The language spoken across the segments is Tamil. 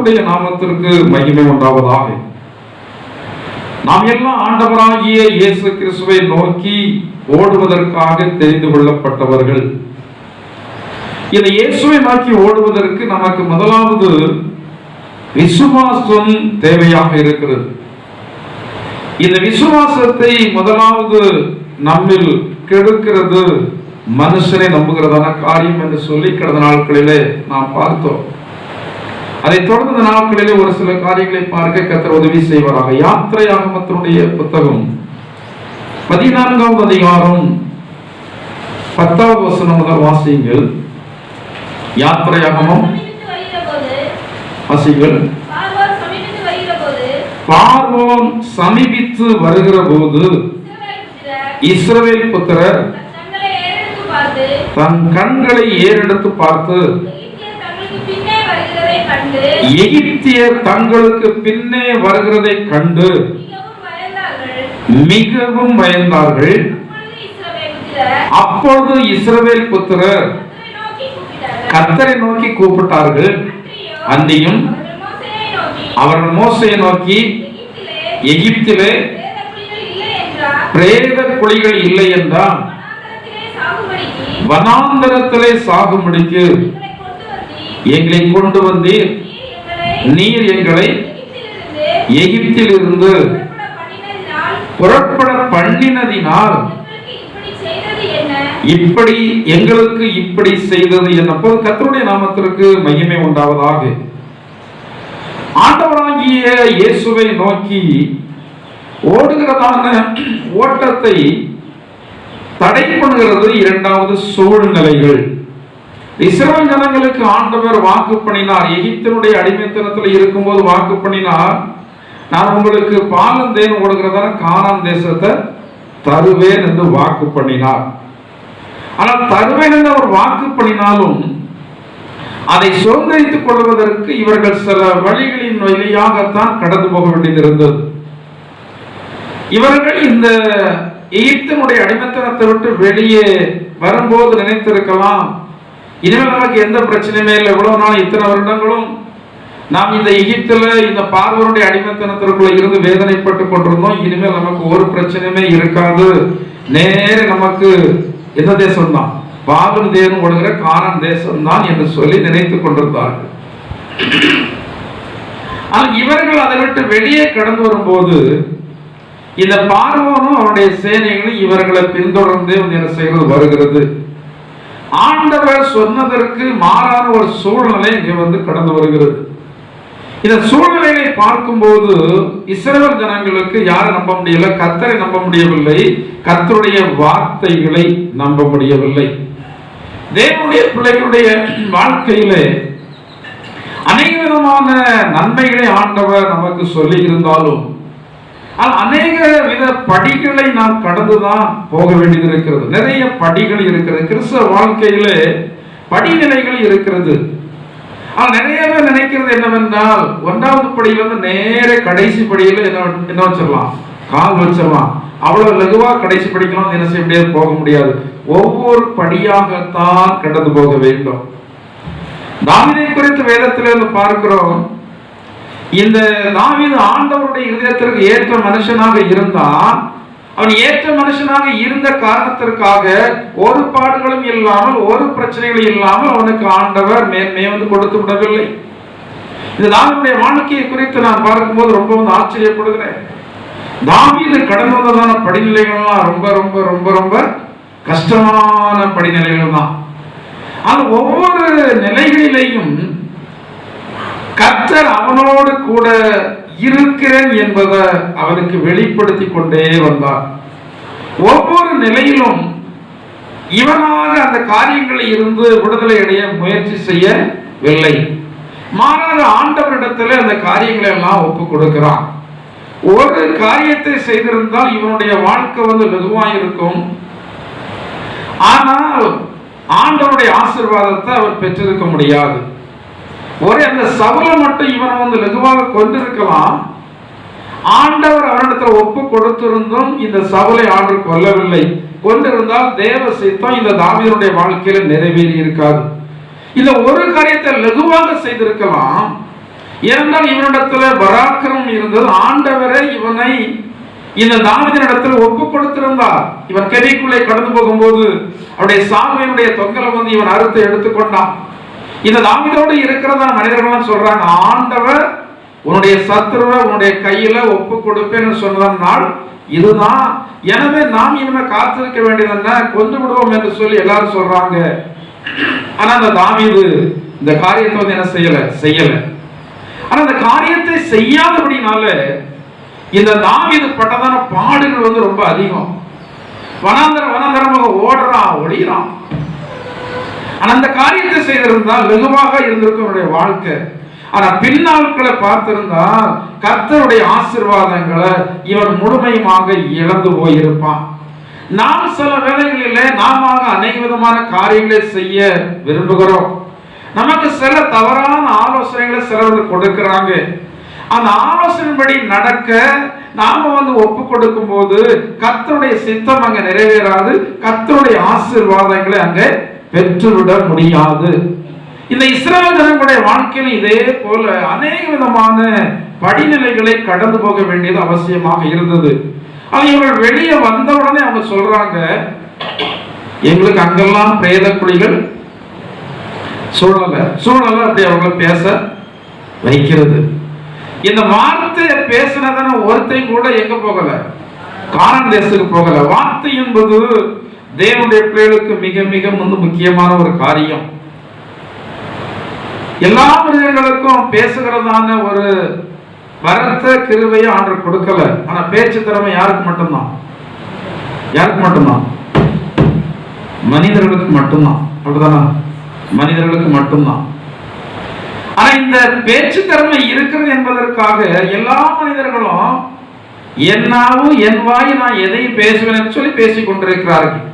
கர்த்தருடைய நாமத்திற்கு மகிமை உண்டாவதாக. நாம் எல்லாம் ஆண்டவராகிய இயேசு கிறிஸ்துவை நோக்கி ஓடுவதற்காக தெரிந்து கொள்ளப்பட்டவர்கள். இந்த இயேசுவை நோக்கி ஓடுவதற்கு நமக்கு முதலாவது விசுவாசம் தேவையாக இருக்கிறது. இந்த விசுவாசத்தை முதலாவது நம்மில் கெடுக்கிறது மனுஷனை நம்புகிறதான காரியம் என்று சொல்லி கடந்த நாட்களிலே நாம் பார்த்தோம். அதை தொடர்ந்த நாட்களிலே ஒரு சில காரியங்களை பார்க்க கர்த்தர் உதவி செய்வாராக. யாத்திரையாகமத்தினுடைய புத்தகம் 14வது அதிகாரம் 10வது வசனம் முதல் வாசியுங்கள். யாத்திரையாகமம் வாசியுங்கள். பார்வோன் சமீபித்து வருகிற போது இஸ்ரவேல் புத்திரர் தன் கண்களை ஏறெடுத்து பார்த்து எகிப்தியர் தங்களுக்கு பின்னே வருகிறதை கண்டு மிகவும் பயந்தார்கள். அப்பொழுது இஸ்ரவேல் புத்திரர் கர்த்தரை நோக்கி கூப்பிட்டார்கள். அன்றியும் அவர்கள் மோசேயை நோக்கி, எகிப்திலே பிரேத குழிகள் இல்லை என்றால் வனாந்தரத்திலே சாகும்படிக்கு எங்களை கொண்டு வந்தீர். நீர் எங்களை எகிப்திலிருந்து புறப்பட பண்ணினதினால் இப்படி எங்களுக்கு இப்படி செய்தது என்ன? கர்த்தருடைய நாமத்திற்கு மகிமை உண்டாவதாக. ஆண்டவராகிய இயேசுவை நோக்கி ஓடுகிறதான ஓட்டத்தை தடை பண்ணுகிறது இரண்டாவது சூழ்நிலைகள். இஸ்ரவேல் ஜனங்களுக்கு ஆண்டவர் வாக்கு பண்ணினார். எகிப்தினுடைய அடிமைத்தனத்தில் இருக்கும்போது வாக்கு பண்ணினார், நான் உங்களுக்கு பாலும் தேன் ஓடுகிறதான கானான் தேசத்தை தருவேன் என்று வாக்கு பண்ணினார். ஆனால் தருவேன் என்று அவர் வாக்கு பண்ணினாலும் அதை சுதந்திரித்துக் கொள்வதற்கு இவர்கள் சில வழிகளின் வழியாகத்தான் கடந்து போக வேண்டியிருந்தது. இவர்கள் இந்த எகிப்தினுடைய அடிமைத்தனத்தை விட்டு வெளியே வரும்போது நினைத்திருக்கலாம், இனிமேல் நமக்கு எந்த பிரச்சனையுமே இல்லை, இவ்வளவு நாள் இத்தனை வருடங்களும் நாம் இந்த எகிப்தில் இந்த பார்வோனுடைய அடிமைத்தனத்திற்குள்ள இருந்து வேதனைப்பட்டு கொண்டிருந்தோம், இனிமேல் நமக்கு ஒரு பிரச்சனையுமே இருக்காது, நேர நமக்கு எந்த தேசம் தான், பாலும் தேனும் ஓடுகிற கானான் தேசம் தான் என்று சொல்லி நினைத்துக் கொண்டிருந்தார்கள். ஆனால் இவர்கள் அதை விட்டு வெளியே கடந்து வரும்போது இந்த பார்வோனும் அவருடைய சேனைகளும் இவர்களை பின்தொடர்ந்து என்ன செய்கிறது வருகிறது. ஆண்டவர் சொன்னதற்கு மாறான ஒரு சூழ்நிலை இங்கே வந்து கடந்து வருகிறது. இந்த சூழ்நிலையை பார்க்கும்போது இஸ்ரவேல் ஜனங்களுக்கு யாரை நம்ப முடியல? கர்த்தரை நம்ப முடியவில்லை, கர்த்தருடைய வார்த்தைகளை நம்ப முடியவில்லை. தேவனுடைய பிள்ளைகளுடைய வாழ்க்கையிலே அநேக விதமான நன்மைகளை ஆண்டவர் நமக்கு சொல்லி இருந்தாலும் அநேக வித படிகளை நாம் கடந்துதான் போக வேண்டியது இருக்கிறது. நிறைய படிகள் இருக்கிறது. கிறிஸ்தவ வாழ்க்கையிலே படிநிலைகள் இருக்கிறது. நிறைய பேர் நினைக்கிறது என்னவென்றால், 1வது படியிலிருந்து நேர கடைசி படியில என்ன வச்சிடலாம், கால் வச்சிடலாம், அவ்வளவு லகுவா கடைசி படிக்கலாம் என்ன செய்ய முடியாது, போக முடியாது. ஒவ்வொரு படியாகத்தான் கடந்து போக வேண்டும். தாவீதை குறித்து வேதத்திலிருந்து பார்க்கிறோம். இந்த தாவீது ஆண்டவருடைய இதயத்திற்கு ஏற்ற மனுஷனாக இருந்தான். அவன் ஏற்ற மனுஷனாக இருந்த காரணத்திற்காக ஒரு பாடுகளும் இல்லாமல் ஒரு பிரச்சனைகளும் இல்லாமல் அவனுக்கு ஆண்டவர் மேன்மையை வந்து கொடுத்து விடவில்லை. இந்த தாவீதுடைய வாழ்க்கையை குறித்து நான் பார்க்கும்போது ரொம்ப ஆச்சரியப்படுகிறேன். தாவீது கடந்து வந்ததான படிநிலைகள்லாம் ரொம்ப ரொம்ப ரொம்ப ரொம்ப கஷ்டமான படிநிலைகள் தான். அது ஒவ்வொரு நிலைகளிலேயும் கர்த்தர் அவனோடு கூட இருக்கிறேன் என்பதை அவனுக்கு வெளிப்படுத்தி கொண்டே வந்தார். ஒவ்வொரு நிலையிலும் இவனாக அந்த காரியங்களில் இருந்து விடுதலை அடைய முயற்சி செய்யவில்லை. மாறாக ஆண்டவரிடத்தில் அந்த காரியங்களை எல்லாம் ஒப்பு கொடுக்கிறான். ஒரு காரியத்தை செய்திருந்தால் இவனுடைய வாழ்க்கை வந்து வெகுவாக இருக்கும். ஆனால் ஆண்டவருடைய ஆசீர்வாதத்தை அவன் பெற்றிருக்க முடியாது. ஒரே அந்த சவுலை மட்டும் இவனை வந்து லகுவாக கொண்டிருக்கலாம். ஆண்டவர் அவனிடத்தில் ஒப்பு கொடுத்திருந்தும் இந்த சவுலை ஆண்டவர் கொல்லவில்லை. கொண்டிருந்தால் தேவ சித்தம் இந்த தாவீதுடைய வாழ்க்கையில நிறைவேறி இருக்காது. இந்த ஒரு காரியத்தை லகுவாக செய்திருக்கலாம். ஏனென்றால் இவனிடத்துல பராக்கிரமம் இருந்தது. ஆண்டவரை இவனை இந்த தாவீதினிடத்தில் ஒப்பு கொடுத்திருந்தார். இவன் கெபிக்குள்ளே கடந்து போகும்போது அவருடைய சால்வையினுடைய தொங்கலை வந்து இவன் அறுத்து எடுத்துக்கொண்டான். இந்த தாவீதோடு இருக்கிறதா மனிதர்கள் சொல்றாங்க, ஆண்டவர் உன்னுடைய சத்துருவை உன்னுடைய கையில ஒப்பு கொடுப்பேன்னு சொன்னதனால் இதுதான். எனவே நாம் இனிமே காத்திருக்க வேண்டியது, கொண்டு விடுவோம் என்று சொல்லி எல்லாரும் சொல்றாங்க. ஆனா அந்த தாவீது இந்த காரியத்தை வந்து என்ன செய்யல. ஆனா அந்த காரியத்தை செய்யாதபடினால இந்த தாவீது பட்டதான பாடுகள் வந்து ரொம்ப அதிகம். வனாந்தரமாக ஓடுறான், ஒளிறான். ஆனா அந்த காரியத்தை செய்திருந்தால் வெகுவாக இருந்திருக்கும் அவருடைய வாழ்க்கை. ஆனா பின்னாட்களை பார்த்திருந்தால் கர்த்தருடைய ஆசீர்வாதங்களை இவன் முழுமையுமாக இழந்து போயிருப்பான். நாம் சில வேளைகளிலே நாம அநேக விதமான காரியங்களை செய்ய விரும்புகிறோம். நமக்கு சில தவறான ஆலோசனைகளை சிலர் கொடுக்கிறாங்க. அந்த ஆலோசனைப்படி நடக்க நாம வந்து ஒப்பு கொடுக்கும் போது கர்த்தருடைய சித்தம் அங்க நிறைவேறாது, கர்த்தருடைய ஆசீர்வாதங்களை அங்க பெற்றுவிட முடியாது. இந்த இஸ்ரவேல் ஜனங்களுடைய வாழ்க்கையில் இதே போல அநேக விதமான படிநிலைகளை கடந்து போக வேண்டியது அவசியமாக இருந்தது. இவர்கள் வெளியே வந்தவுடனே அவங்க சொல்றாங்க, எங்களுக்கு அங்கெல்லாம் பிரேத குழிகள் சூழல அப்படி அவங்களை பேச வைக்கிறது. இந்த வார்த்தையை பேசினதான ஒருத்தையும் கூட எங்க போகல, கானான் தேசத்துக்கு போகல. வார்த்தை என்பது தேவனுடைய பிள்ளைகளுக்கு மிக மிக முக்கியமான ஒரு காரியம். எல்லா மனிதர்களுக்கும் பேசுகிறதான ஒரு வரத்த கிருபையை ஆண்டவர் கொடுக்கல. ஆனா பேச்சு திறமை யாருக்கு மட்டும்தான்? மனிதர்களுக்கு மட்டும்தான். அப்படிதானா? மனிதர்களுக்கு மட்டும்தான். ஆனா இந்த பேச்சு திறமை இருக்கிறது என்பதற்காக எல்லா மனிதர்களும் என்னாவும் என் வாய் நான் எதையும் பேசுவேன் என்று சொல்லி பேசிக் கொண்டிருக்கிறார்கள்.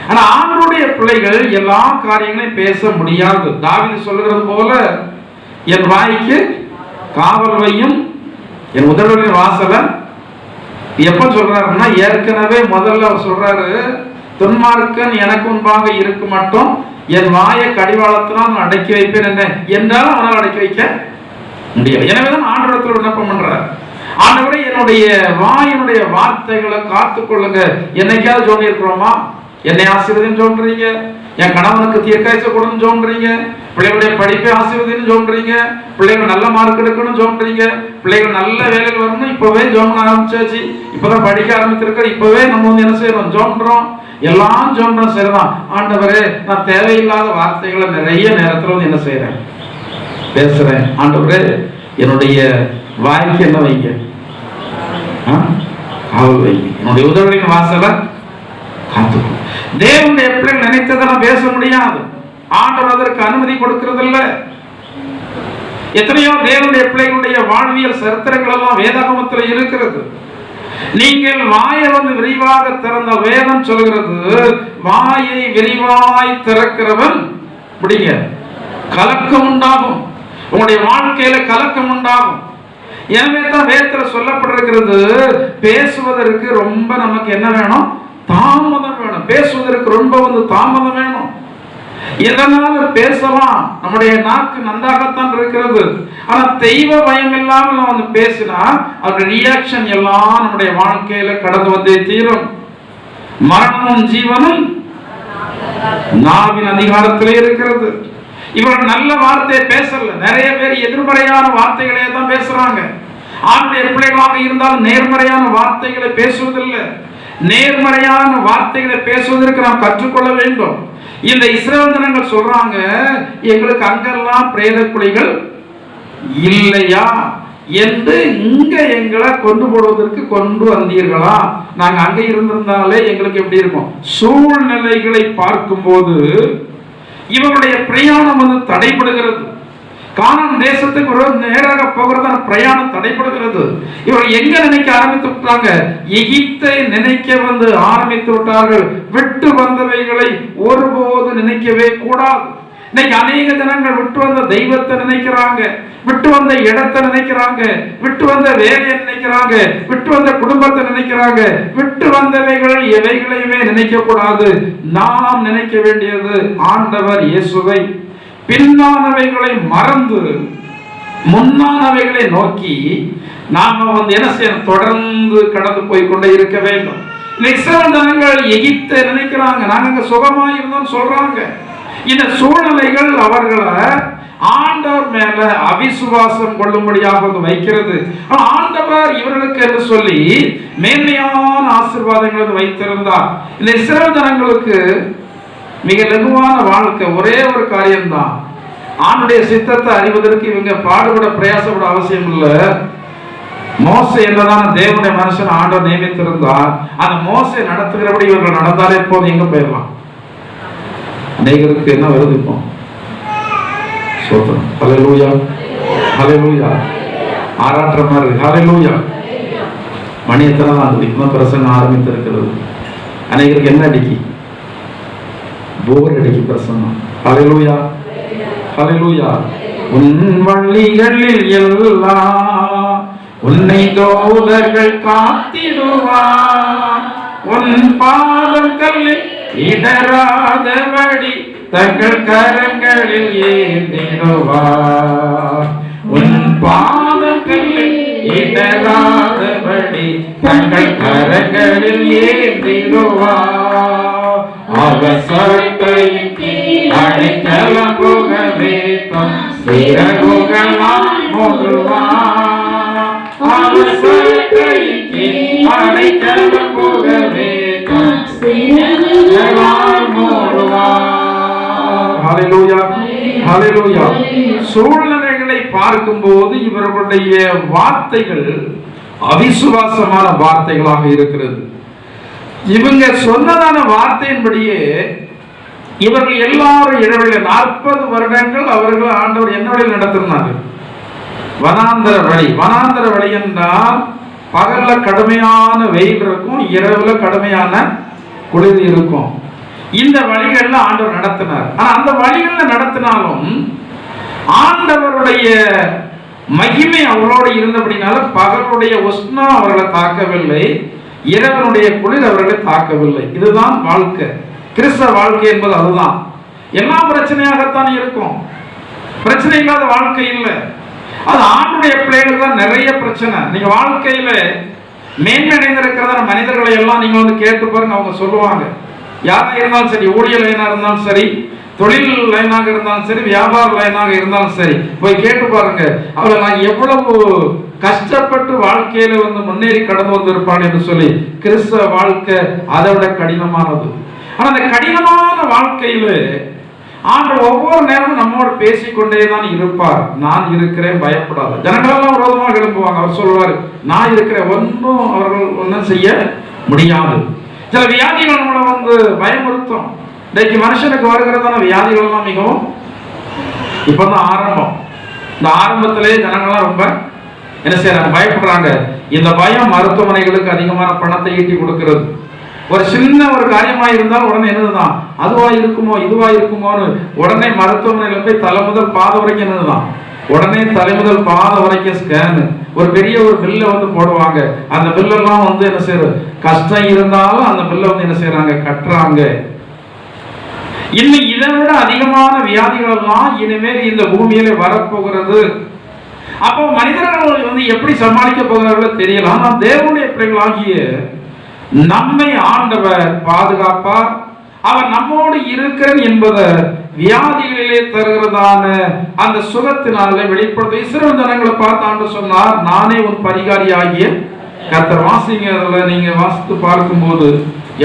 ஆனா ஆண்டவருடைய பிள்ளைகள் எல்லா காரியங்களையும் பேச முடியாது. தாவீது சொல்லுகிறது போல, என் வாய்க்கு காவல் வையும் என் உதடுகளின் வாசலை. எப்ப சொல்றாருன்னா, ஏற்கனவே முதல்ல அவர் சொல்றாரு, துன்மார்க்கன் எனக்கு முன்பாக இருக்கு மட்டும் என் வாயை கடிவாளத்தினால் நான் அடக்கி வைப்பேன் என்ன என்றாலும் அவனால் அடக்கி வைக்க முடியாது. எனவேதான் ஆண்டவரத்தில் விண்ணப்பம் பண்றார், ஆண்டவரே என்னுடைய வாயினுடைய வார்த்தைகளை காத்துக் கொள்ளுங்க. என்னைக்காவது சொல்லி இருக்கிறோமா? என்னை ஆசீர்வதின்னு சொல்றீங்க, என் கணவனுக்கு தீர்க்காய்ச்ச கொடுன்னு சொல்றீங்க, பிள்ளைகளுடைய படிப்பை ஆசீர்வதின்னு சொல்றீங்க, பிள்ளைகள் நல்ல மார்க் எடுக்கணும்னு சொல்றீங்க, பிள்ளைகள் நல்ல வேலையில் வரணும். இப்பவே ஜோம் ஆரம்பிச்சாச்சு, இப்பதான் படிக்க ஆரம்பிச்சிருக்க, இப்பவே நம்ம வந்து என்ன செய்யறோம்? ஜோம்ன்றோம், எல்லாம் ஜோம்றோம். சரிதான் ஆண்டவரே, நான் தேவையில்லாத வார்த்தைகளை நிறைய நேரத்தில் வந்து என்ன செய்யறேன்? பேசுறேன். ஆண்டவரே என்னுடைய வாய்க்கு என்ன வைங்க? காவல் வைங்க. என்னுடைய உதவியின் வாசலை காத்துக்கும். தேவனுடைய பிள்ளைகள் நினைத்ததெல்லாம் பேச முடியாது. ஆண்டவர் அதற்கு அனுமதி கொடுக்கிறது இல்ல. எத்தனையோ தேவனுடைய பிள்ளைகளுடைய வாழ்வியல் சரித்திரங்கள் எல்லாம் வேதாகமத்தில் இருக்கிறது. நீங்கள் வாயை வந்து விரிவாக திறந்தால், வேதம் சொல்கிறது, வாயை விரிவாய் திறக்கிறவன் முடிங்க கலக்கம் உண்டாகும், உங்களுடைய வாழ்க்கையில கலக்கம் உண்டாகும். எனவே தான் வேதத்தில் சொல்லப்பட்டிருக்கிறது, பேசுவதற்கு ரொம்ப நமக்கு என்ன வேணும்? தாமதம் வேணும். பேசுவதற்கு ரொம்ப வந்து தாமதம் வேணும். எதனால பேசலாம், நம்முடைய நாக்கு நன்றாகத்தான் இருக்கிறது. ஆனா தெய்வ பயம் இல்லாமல் நம்ம வந்து பேசினா அதோட ரியாக்ஷன் எல்லாம் நம்முடைய வாழ்க்கையில கடந்து வந்தே தீரும். மரணமும் ஜீவனும் நாவின் அதிகாரத்திலே இருக்கிறது. இவர்கள் நல்ல வார்த்தையை பேசல, நிறைய பேர் எதிர்மறையான வார்த்தைகளே தான் பேசுறாங்க. ஆண்டைய பிள்ளைகளாக இருந்தாலும் நேர்மறையான வார்த்தைகளை பேசுவதில்லை. நேர்மறையான வார்த்தைகளை பேசுவதற்கு நாம் கற்றுக்கொள்ள வேண்டும். இந்த இஸ்ரவேல் ஜனங்கள் சொல்றாங்க, எங்களுக்கு அங்கெல்லாம் பிரேத குழிகள் இல்லையா என்று இங்க எங்களை கொண்டு போடுவதற்கு கொண்டு வந்தீர்களா? நாங்க அங்க இருந்திருந்தாலே எங்களுக்கு எப்படி இருக்கும்? சூழ்நிலைகளை பார்க்கும்போது இவருடைய பிரயாணம் வந்து தடைபடுகிறது. கானான் தேசத்துக்கு ஒரு நேராக போகிறதான பிரயாணம் தடைபடுகிறது. இவர்கள் எங்க நினைக்க ஆரம்பித்து விட்டாங்க? எகிப்தை நினைக்க வந்து ஆரம்பித்து விட்டார்கள். விட்டு வந்தவைகளை ஒருபோது நினைக்கவே கூடாது. இன்னைக்கு அநேக ஜனங்கள் விட்டு வந்த தெய்வத்தை நினைக்கிறாங்க, விட்டு வந்த இடத்தை நினைக்கிறாங்க, விட்டு வந்த வேலையை நினைக்கிறாங்க, விட்டு வந்த குடும்பத்தை நினைக்கிறாங்க. விட்டு வந்தவைகள் எவைகளையுமே நினைக்க கூடாது. நாம் நினைக்க வேண்டியது ஆண்டவர் இயேசுவை. பின்னானவைகளை மறந்து முன்னானவைகளை நோக்கி நாம என்ன செய்யணும்? தொடர்ந்து கடந்து போய் கொண்டே இருக்க வேண்டும். இஸ்ரவேல் ஜனங்கள் எகிப்தை நினைக்கிறாங்க, நாங்க சுகமா இருந்தோம் சொல்றாங்க. இந்த சூழ்நிலைகள் அவர்களை ஆண்டவர் மேல அவிசுவாசம் கொள்ளும்படியாக வைக்கிறது. ஆண்டவர் இவர்களுக்கு என்று சொல்லி மேன்மையான ஆசீர்வாதங்களை வைத்திருந்தார். இந்த இஸ்ரவேல் ஜனங்களுக்கு மிக லகுவான வாழ்க்கை. ஒரே ஒரு காரியம்தான், ஆண்டுடைய சித்தத்தை அறிவதற்கு இவங்க பாடுபட பிரயாசப்பட அவசியம் இல்லை. மோசே என்றதான தேவனுடைய மனுஷன் ஆண்டவர் நியமித்திருந்தார். அந்த மோசே நடத்துகிறபடி இவர்கள் நடந்தாலே போதும், எங்க போயிடலாம். அநேகருக்கு என்ன வருது இப்போ? சோத்திரம். ஹல்லேலூயா, ஹல்லேலூயா. ஆராற்ற மாதிரி ஹல்லேலூயா. மணி எத்தனை தான் இப்பதான் பிரசங்கம் ஆரம்பித்திருக்கிறது. அநேகருக்கு என்ன அடிக்கி? போர் அடிக்கி பிரசங்கம். ஹல்லேலூயா, ஹல்லேலூயா. உன் வழிகளில் எல்லாம் உன்னை தூதர்கள் காத்திடுவார், உன் பாதங்களில் இடராதபடி தங்கள் கரங்களில் ஏந்திடுவார், உன் பாதங்களில் இடராதபடி தங்கள் கரங்களில் ஏந்திடுவார். அவசரத்தையின் அடைக்கலம் புகவே தம் சிறகுகளால் மூடுவார், அவசரத்தையின் அடைக்கலம் புகவே தம் சிறகுகளால் மூடுவார். ஹல்லேலூயா, ஹல்லேலூயா. சூழ்நிலைகளை பார்க்கும்போது இவர்களுடைய வார்த்தைகள் அவிசுவாசமான வார்த்தைகளாக இருக்கிறது. இவங்க சொன்னதான வார்த்தையின்படியே இவர்கள் எல்லாரும் இடைவெளி 40 வருடங்கள் அவர்கள் ஆண்டவர் என்ன வழியில் நடத்தினார்கள்? வனாந்தர வழி. வனாந்தர வழி என்றால் பகல்ல கடுமையான வெயில் இருக்கும், இரவுல கடுமையான குளிர் இருக்கும். இந்த வழிகள்ல ஆண்டவர் நடத்தினார். ஆனா அந்த வழிகள்ல நடத்தினாலும் ஆண்டவருடைய மகிமை அவர்களோடு இருந்தபடினால பகலுடைய உஷ்ணம் அவர்களை தாக்கவில்லை, இரவனுடைய குளிர் அவர்களை தாக்கவில்லை. இதுதான் வாழ்க்கை. கிறிஸ்தவ வாழ்க்கை என்பது அதுதான். எல்லா பிரச்சனையாகத்தான் இருக்கும், பிரச்சனை இல்லாத வாழ்க்கை இல்லை. அது ஆண்டுடைய பிள்ளைகள் தான் நிறைய பிரச்சனை. நீங்க வாழ்க்கையில மேன்மையடைந்திருக்கிறத மனிதர்களை எல்லாம் நீங்க வந்து கேட்டு பாருங்க, அவங்க சொல்லுவாங்க. யாரா இருந்தாலும் சரி, ஊழியர் லைனா இருந்தாலும் சரி, தொழில் லைனாக இருந்தாலும் சரி, வியாபார லைனாக இருந்தாலும் சரி, போய் கேட்டு பாருங்க. அவளை நான் எவ்வளவு கஷ்டப்பட்டு வாழ்க்கையில வந்து முன்னேறி கடந்து வந்திருப்பான் என்று சொல்லி. கிறிஸ்தவ வாழ்க்கை அதை விட கடினமானது. ஆனா அந்த கடினமான வாழ்க்கையில ஆண்டவர் ஒவ்வொரு நேரமும் நம்மோடு பேசிக்கொண்டே தான் இருப்பார். நான் இருக்கிறேன், பயப்படாத. ஜனங்களெல்லாம் விரோதமாக எழும்புவாங்க. அவர் சொல்வார், நான் இருக்கிறேன், ஒன்றும் அவர்கள் ஒன்றும் செய்ய முடியாது. சில வியாதிகள் நம்மளை வந்து பயமுறுத்தும். இன்னைக்கு மனுஷனுக்கு வருகிறதான வியாதிகள் எல்லாம் மிகவும் இப்பதான் ஆரம்பம். இந்த ஆரம்பத்திலே ஜனங்கள்லாம் ரொம்ப என்ன செய்யறாங்க? பயப்படுறாங்க. இந்த பயம் மருத்துவமனைகளுக்கு அதிகமான பணத்தை ஈட்டி கொடுக்கிறது. ஒரு சின்ன ஒரு காரியமா இருந்தால் உடனே என்னதுதான், அதுவா இருக்குமோ இதுவா இருக்குமோன்னு உடனே மருத்துவமனையில போய் தலை முதல் பாதம் வரைக்கும் என்னதுதான், உடனே தலை முதல் பாதம் வரைக்கும் ஸ்கேனு. ஒரு பெரிய ஒரு பில்லை வந்து போடுவாங்க. அந்த பில்லெல்லாம் வந்து என்ன செய்யறது, கஷ்டம் இருந்தாலும் அந்த பில்லை வந்து என்ன செய்யறாங்க, கட்டுறாங்க. இன்னும் இதை விட அதிகமான வியாதிகள் எல்லாம் இனிமேல் இந்த பூமியில வரப்போகிறது. அப்போ மனிதர்கள் வந்து எப்படி சமாளிக்க போகிறார்களோ தெரியல. ஆனால் தேவனுடைய பிள்ளைகளாகிய நம்மை ஆண்டவர் பாதுகாப்பார். அவர் நம்மோடு இருக்கிறேன் என்பதை வியாதிகளிலே தருகிறதான அந்த சுகத்தினாலே வெளிப்படுத்த. இஸ்ரவேல் ஜனங்களை பார்த்து ஆண்டவர் சொன்னார், நானே உன் பரிகாரி ஆகிய கர்த்தர். வாசிங்க, அதில் நீங்க வாசித்து பார்க்கும்போது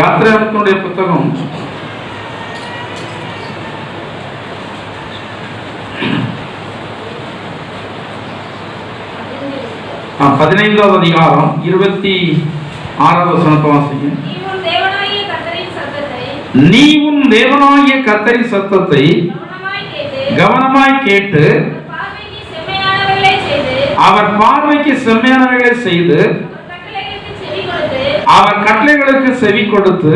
யாத்திராகமத்தினுடைய புத்தகம் 15வது அதிகாரம் 26வது வசனத்தை வாசிங்க. நீ உன் தேவனாகிய கர்த்தரின் சத்தத்தை கவனமாய் கேட்டு அவர் பார்வைக்கு செம்மையானவைகளை செய்து அவர் கட்டளைகளுக்கு செவி கொடுத்து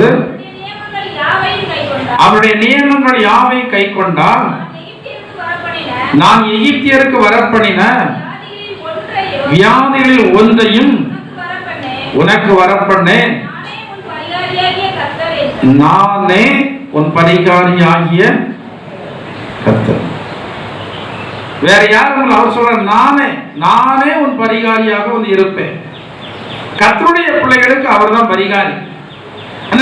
அவருடைய நியமங்கள் யாவையும் கை கொண்டால் நான் எகிப்தியருக்கு வரப்பண்ணின வியாதிகளில் ஒன்றையும் உனக்கு வரப்பண்ணேன், நானே உன் பரிகாரியாகிய கர்த்தர். வேற யாரும் இல்லை. அவர் சொல்ற நானே உன் பரிகாரியாக வந்து இருப்பேன். கர்த்தருடைய பிள்ளைகளுக்கு அவர் தான் பரிகாரி.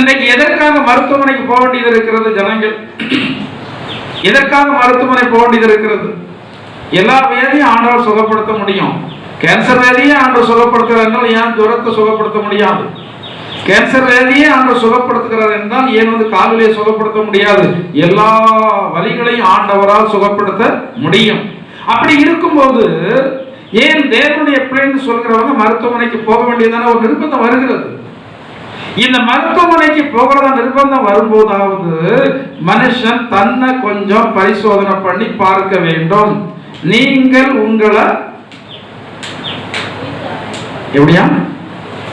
இன்னைக்கு எதற்காக மருத்துவமனைக்கு போக வேண்டியது இருக்கிறது? ஜனங்கள் எதற்காக மருத்துவமனை போக வேண்டியது இருக்கிறது? எல்லா வியாதியும் ஆண்டவர் சுகப்படுத்த முடியும். கேன்சர் வியாதியை ஆண்டவர் சுகப்படுத்துகிறார் என்றால் ஏன் ஜுரத்தை சுகப்படுத்த முடியாது? கேன்சர் வியாதியை ஆண்டவர் சுகப்படுத்துகிறார் என்றால் ஏன் காலிலே சுகப்படுத்த முடியாது? எல்லா வலிகளையும் ஆண்டவரால் சுகப்படுத்த முடியும். அப்படி இருக்கும்போது ஏன் தேவனுடைய பிள்ளைன்னு சொல்கிறவங்க மருத்துவமனைக்கு போக வேண்டியதான ஒரு நிர்பந்தம் வருகிறது. இந்த மருத்துவமனைக்கு போகிறதா நிர்பந்தம் வரும்போதாவது மனுஷன் தன்னை கொஞ்சம் பரிசோதனை பண்ணி பார்க்க வேண்டும். நீங்கள் உங்களை எப்படியா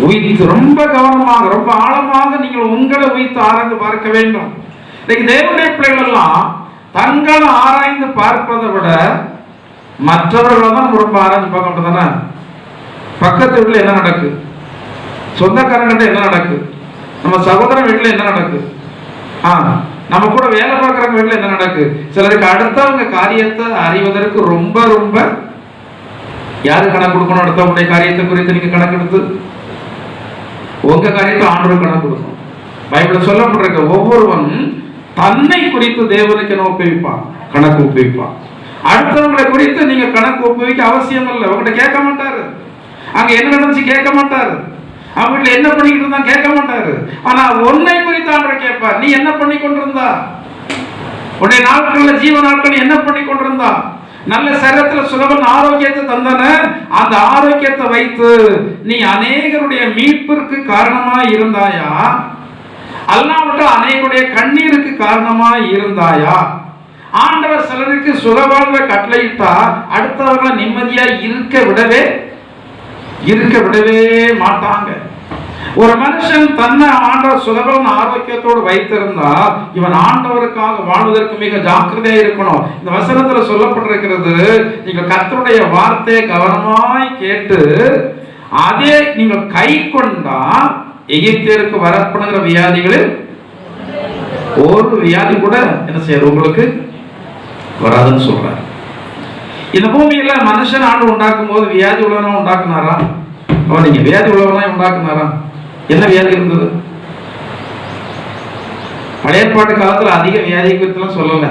உயிர்த்து ரொம்ப கவனமாக ரொம்ப ஆழமாக நீங்கள் உங்களை உயிர்த்து ஆராய்ந்து பார்க்க வேண்டும். இன்னைக்கு தேவனுடைய பிள்ளைகள் எல்லாம் தங்களை ஆராய்ந்து பார்ப்பதை விட மற்றவர்களை தான் ரொம்ப ஆராய்ச்சி பார்க்க மாட்டேதானே. பக்கத்து வீட்டில் என்ன நடக்கு, சொந்தக்காரங்கிட்ட என்ன நடக்கு, நம்ம சகோதரன் வீட்டில் என்ன நடக்கு, நம்ம கூட வேலை பார்க்குறவங்க வீட்டில் என்ன நடக்கு. சிலருக்கு அடுத்தவங்க காரியத்தை அறிவதற்கு ரொம்ப ரொம்ப யாரு கணக்கு கொடுக்கணும்? அடுத்தவங்களுடைய காரியத்தை குறித்து நீங்க கணக்கெடுத்து உங்க காரியத்தை ஆண்டவர் கணக்கு கொடுக்கணும். பைபிள் சொல்லப்பட்டிருக்க ஒவ்வொருவன் தன்னை குறித்து தேவனுக்கு என்ன ஒப்புவிப்பான்? கணக்கு ஒப்புவிப்பான். அடுத்தவங்களை குறித்து நீங்க கணக்கு ஒப்புவிக்க அவசியம் இல்லை. உங்ககிட்ட கேட்க மாட்டாரு. அங்க என்ன நடந்துச்சு கேட்க மாட்டாரு. அவங்க வீட்டுல என்ன பண்ணிக்கிட்டு இருந்தா கேட்க மாட்டாரு. ஆனா உன்னை குறித்து ஆண்டவர் கேட்பார். நீ என்ன பண்ணி கொண்டிருந்தா? உன்னுடைய நாட்கள்ல ஜீவ நாட்கள் என்ன பண்ணி கொண்டிருந்தா? நல்ல சரீரத்துல சுகவன் ஆரோக்கியத்தை தந்தன. அந்த ஆரோக்கியத்தை வைத்து நீ அநேகருடைய மீட்பிற்கு காரணமா இருந்தாயா? அல்லாவிட்டு அநேகருடைய கண்ணீருக்கு காரணமா இருந்தாயா? ஆண்டவர் சிலருக்கு சுகவாழ்வை கட்டளையிட்டா அடுத்தவர்களை நிம்மதியா இருக்க விடவே மாட்டாங்க. ஒரு மனுஷன் தன்னை ஆண்டவர் சுகபலன் ஆரோக்கியத்தோடு வைத்திருந்தா இவன் ஆண்டவருக்காக வாழ்வதற்கு மிக ஜாக்கிரதையா இருக்கணும். இந்த வசனத்துல சொல்லப்பட்டிருக்கிறது, நீங்கள் கர்த்தருடைய வார்த்தையை கவனமாய் கேட்டு அதே நீங்கள் கை கொண்டா எகிப்தியருக்கு வரப்படுகிற வியாதிகளில் ஒரு வியாதி கூட என்ன செய்யாது உங்களுக்கு வராதுன்னு சொல்றாரு. இந்த பூமியில மனுஷன் ஆண்டு உண்டாக்கும் போது வியாதி உள்ளவனா உண்டாக்குனாரா? அவன் நீங்க வியாதி உள்ளவனா உண்டாக்குனாரா? என்ன வியாதி இருந்தது? பழைய ஏற்பாட்டு காலத்துல அதிக வியாதி குறித்து சொல்லல.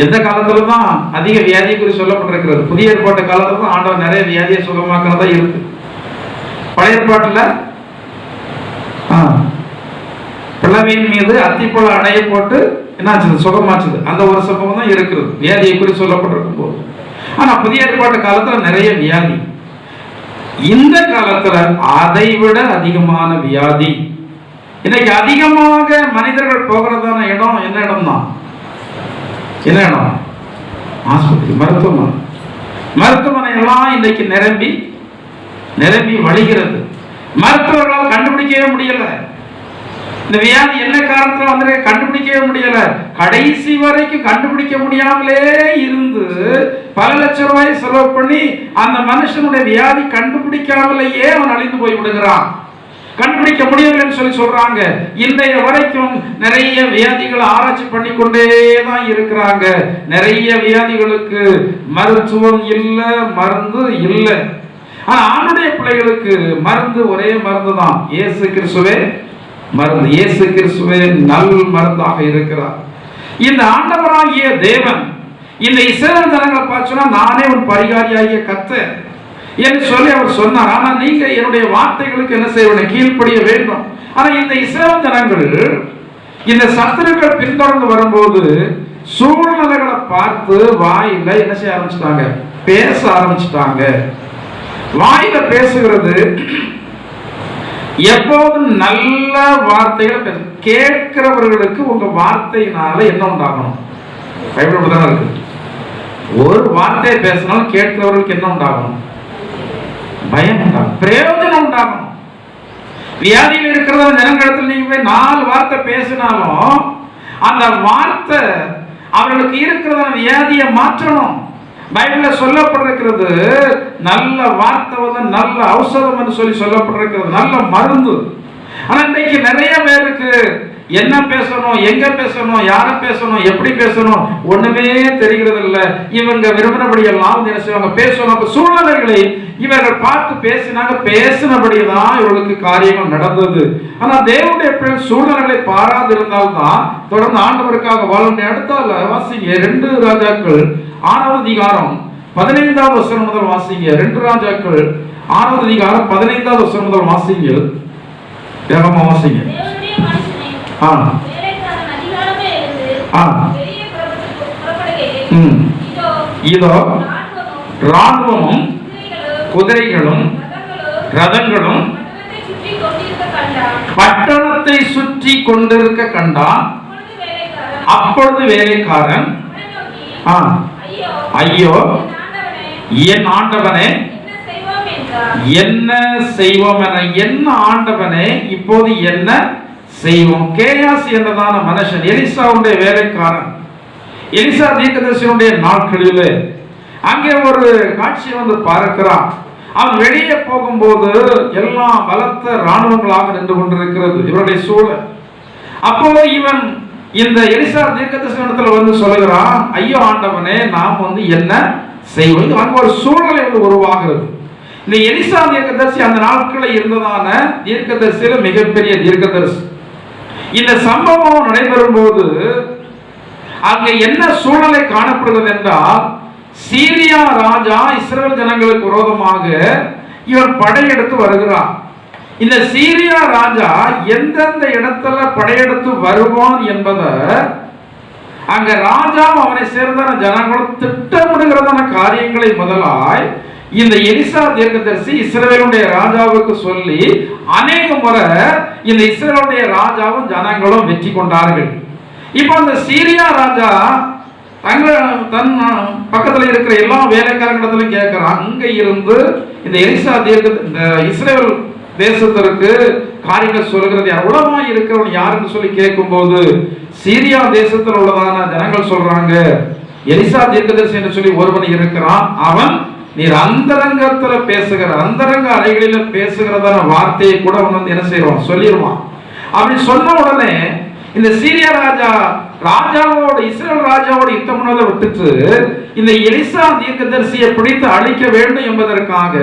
எந்த காலத்துல தான் அதிக வியாதி குறித்து சொல்லப்பட்டிருக்கிறது? புதிய ஏற்பாட்டு காலத்துல தான் ஆண்டவர் நிறைய வியாதியை சுகமாக்குறதா இருக்கு. பழைய ஏற்பாட்டுல பிளவின் மீது அத்திப்பழ அடைய போட்டு என்னாச்சு சுகமாச்சுது. அந்த ஒரு சம்பவம் தான் இருக்கிறது வியாதியை குறித்து சொல்லப்பட்டிருக்கும் போது. ஆனா புதிய ஏற்பாட்டு காலத்துல நிறைய வியாதி. இந்த காலத்துல அதை விட அதிகமான வியாதி. இன்னைக்கு அதிகமாக மனிதர்கள் போகிறதான இடம் என்ன இடம் தான்? என்ன இடம்? ஆஸ்பத்திரி, மருத்துவமனை எல்லாம் இன்னைக்கு நிரம்பி வழிகிறது. மருத்துவர்களால் கண்டுபிடிக்கவே முடியல. இந்த வியாதி என்ன காரணத்துல வந்து கண்டுபிடிக்கவே முடியல. கடைசி வரைக்கும் கண்டுபிடிக்க முடியாமலே இருந்து பல லட்சம் ரூபாய் செலவு பண்ணி அந்த மனுஷனுடைய வியாதி கண்டுபிடிக்காமலேயே அவன் அழிந்து போய் விடுகிறான். கண்டுபிடிக்க முடியவில்லைன்னு சொல்றாங்க. இன்றைய வரைக்கும் நிறைய வியாதிகளை ஆராய்ச்சி பண்ணி கொண்டே தான் இருக்கிறாங்க. நிறைய வியாதிகளுக்கு மருத்துவம் இல்லை, மருந்து இல்லை. ஆனா ஆணுடைய பிள்ளைகளுக்கு மருந்து ஒரே மருந்து தான், இயேசு கிறிஸ்துவே மருந்து. இயேசு கிறிஸ்துவே நல் மருந்தாக இருக்கிறார். இந்த ஆண்டவராகிய தேவன் இந்த இஸ்ரவேல் ஜனங்களை பார்த்தா நானே ஒரு பரிகாரியாகிய கர்த்தர் என்று சொல்லி அவர் சொன்னார். ஆனா நீங்க என்னுடைய வார்த்தைகளுக்கு என்ன செய்ய வேண்டும்? கீழ்ப்படிய வேண்டும். ஆனா இந்த இஸ்ரவேல் ஜனங்கள் இந்த சத்துருக்கள் பின்தொடர்ந்து வரும்போது சூழ்நிலைகளை பார்த்து வாயில என்ன செய்ய ஆரம்பிச்சிட்டாங்க? பேச ஆரம்பிச்சிட்டாங்க. வாயில பேசுகிறது எப்போதும் நல்ல வார்த்தைகளை கேட்கிறவர்களுக்கு உங்க வார்த்தையினால என்ன உண்டாகணும்? பைபிள் தான் இருக்கு. ஒரு வார்த்தையை பேசினாலும் கேட்கிறவர்களுக்கு என்ன உண்டாகணும்? பயம் உண்டாகும், பிரயோஜனம் உண்டாகணும். வியாதியில் இருக்கிற ஜனங்களிடத்தில் நீங்க போய் 4 வார்த்தை பேசினாலும் அந்த வார்த்தை அவர்களுக்கு இருக்கிற வியாதியை மாற்றணும். பைபிள்ல சொல்லப்பட்டிருக்கிறது நல்ல வார்த்தை வந்து நல்ல ஔஷதம் என்று சொல்லி சொல்லப்பட்டிருக்கிறது, நல்ல மருந்து. ஆனா இன்னைக்கு நிறைய பேருக்கு என்ன பேசணும், எங்க பேசணும், யார பேசணும், எப்படி பேசணும் ஒண்ணுமே தெரிகிறது இல்ல. இவங்க விரும்பினபடி எல்லாம் செய்வாங்க, பேசுவாங்க. சூழ்நிலைகளை இவர்கள் பார்த்து பேசினாங்க, பேசினபடிதான் இவர்களுக்கு காரியங்கள் நடந்தது. ஆனா தேவனுடைய சூழ்நிலைகளை பாராது இருந்தால்தான் தொடர்ந்து ஆண்டவருக்காக வாழ. அடுத்தால வாசிங்க 2 ராஜாக்கள் 6வது அதிகாரம் 15வது வசனம் முதல் வாசிங்க. 2 ராஜாக்கள் 6வது அதிகாரம் 15வது வசனம் முதல் வாசிங்க. வேகமா வாசிங்க. இதோ ராணுவமும் குதிரைகளும் ரதங்களும் பட்டணத்தை சுற்றி கொண்டிருக்க கண்டான். அப்பொழுது வேலைக்காரன், ஐயோ என் ஆண்டவனே, என்ன செய்வோம் என. என்ன ஆண்டவனே, இப்போது என்ன செய்வோம்? கேயாசி என்றதான மனுஷன், எலிசாவுடைய வேலைக்காரன், எலிசா தீர்க்கதரிசியுடைய நாட்களிலே அங்கே ஒரு காட்சியை வந்து பார்க்கிறான். அவன் வெளியே போகும்போது எல்லாம் பலத்த ராணுவங்களாக நின்று கொண்டிருக்கிறது இவருடைய சூழல். அப்போ இவன் இந்த எலிசா தீர்க்கதரிசனத்துல வந்து சொல்லுகிறான், ஐயோ ஆண்டவனே, நாம் வந்து என்ன செய்வோம்? அங்க ஒரு சூழ்நிலை வந்து உருவாகிறது. இந்த எலிசா தீர்க்கதரிசி அந்த நாட்களில் இருந்ததான தீர்க்கதரிசியில மிகப்பெரிய தீர்க்கதரிசி. இந்த சம்பவம் நடைபெறும் போது அங்க என்ன சூழ்நிலை காணப்படுகிறது என்றால், சீரியா ராஜா இஸ்ரவேல் ஜனங்களுக்கு விரோதமாக இவர் படையெடுத்து வருகிறார். இந்த சீரியா ராஜா எந்தெந்த இடத்துல படையெடுத்து வருவான் என்பதை அங்க ராஜா அவனை சேர்ந்த ஜனங்களும் திட்டமிடுகிறதான காரியங்களை முதலாய் இந்த எலிசா தீர்க்கதரிசி இஸ்ரவேலுடைய ராஜாவுக்கு சொல்லி அநேக முறை இந்த இஸ்ரவேலுடைய ராஜாவும் ஜனங்களும் வெற்றி கொண்டார்கள். இப்ப அந்த சீரியா ராஜா தன் பக்கத்துல இருக்கிற எல்லா வேலைக்காரங்களிடத்திலும் கேட்கிறான், அங்க இருந்து இந்த எலிசா இந்த இஸ்ரவேல் தேசத்திற்கு காரியங்கள் சொல்கிறது யார், உலகமா இருக்கிறவன் யாருன்னு சொல்லி கேட்கும் போது சீரியா தேசத்தில் உள்ளதான ஜனங்கள் சொல்றாங்க, எலிசா தீர்க்கதரிசி என்று சொல்லி ஒருவன் இருக்கிறான். அவன் நீர் அந்தரங்கத்துல பேசுகிற அந்தரங்க அறைகளில பேசுகிறதான வார்த்தையை கூட வந்து என்ன செய்வான், சொல்லிடுவான். அப்படி சொன்ன உடனே இந்த சீரியா ராஜா ராஜாவோட இஸ்ரவேல் ராஜாவோட யுத்தம் பண்ணதை விட்டுட்டு இந்த எலிசா தீர்க்கதரிசியை பிடித்து அழிக்க வேண்டும் என்பதற்காக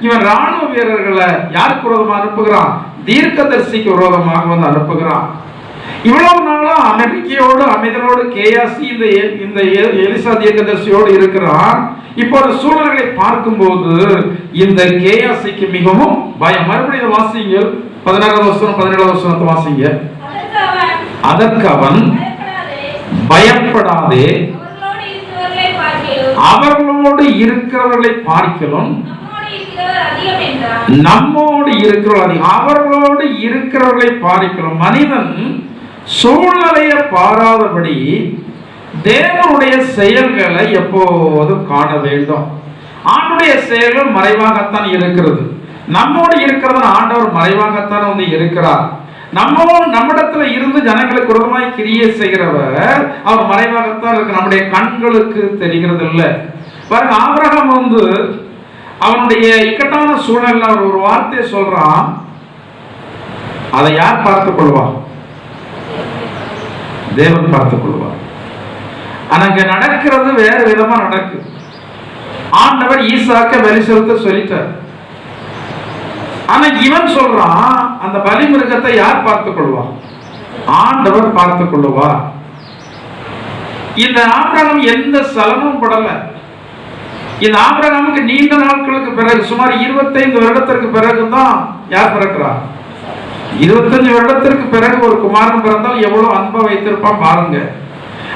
இவன் ராணுவ வீரர்களை யாருக்கு விரோதமாக அனுப்புகிறான், தீர்க்கதரிசிக்கு விரோதமாக வந்து அனுப்புகிறான். இவ்வளவு நாளும் அமெரிக்கையோடு அமைதலோடு கேயாசி இந்த எலிசா தீர்க்கதரிசியோடு இருக்கிறான். இப்போ சூழல்களை பார்க்கும்போது இந்த கேயாசிக்கு மிகவும் பயம். மறுபடியும் வாசிங்க 16வது வசனம் 17வது வசனத்தை வாசிங்க. அதற்கு அவன், பயப்படாதே, அவர்களோடு இருக்கிறவர்களை பார்க்கலாம் நம்மோடு இருக்கிறவர்கள், அவர்களோடு இருக்கிறவர்களை பார்க்கலாம். மனிதன் சூழ்நிலையை பாராதபடி தேவனுடைய செயல்களை எப்போதும் காண வேண்டும். ஆண்டுடைய செயல்கள் மறைவாகத்தான் இருக்கிறது. நம்மோடு இருக்கிறது ஆண்டவர் மறைவாகத்தான் வந்து இருக்கிறார். நம்மிடத்துல இருந்து ஜனங்களுக்கு விரோதமாய் கிரியை செய்கிறவர் அவர் மறைவாகத்தான் இருக்கு, நம்முடைய கண்களுக்கு தெரிகிறது இல்லை. பாருங்க, ஆபிரகாம் வந்து அவனுடைய இக்கட்டான சூழ்நிலையில் அவர் ஒரு வார்த்தையை சொல்றான், அதை யார் பார்த்துக் கொள்வார்? தேவன் பார்த்துக் கொள்வார். அங்க நடக்கிறது வேற விதமா நடக்கு. ஆண்டவர் ஈசாக்க பலி செலுத்த சொல்லிட்டார். ஆனா இவன் சொல்றான், அந்த பலி மிருகத்தை யார் பார்த்துக் கொள்வார்? ஆண்டவர் பார்த்துக் கொள்வார். இந்த ஆபிரகாம் எந்த சலனமும் படல. இந்த ஆபிரகாமுக்கு நீண்ட நாட்களுக்கு பிறகு சுமார் 25 வருடத்திற்கு பிறகுதான் யார் பிறக்கிறார்? 25 வருடத்திற்கு பிறகு ஒரு குமாரன் பிறந்தால் எவ்வளவு அன்பை வைத்திருப்பான் பாருங்க.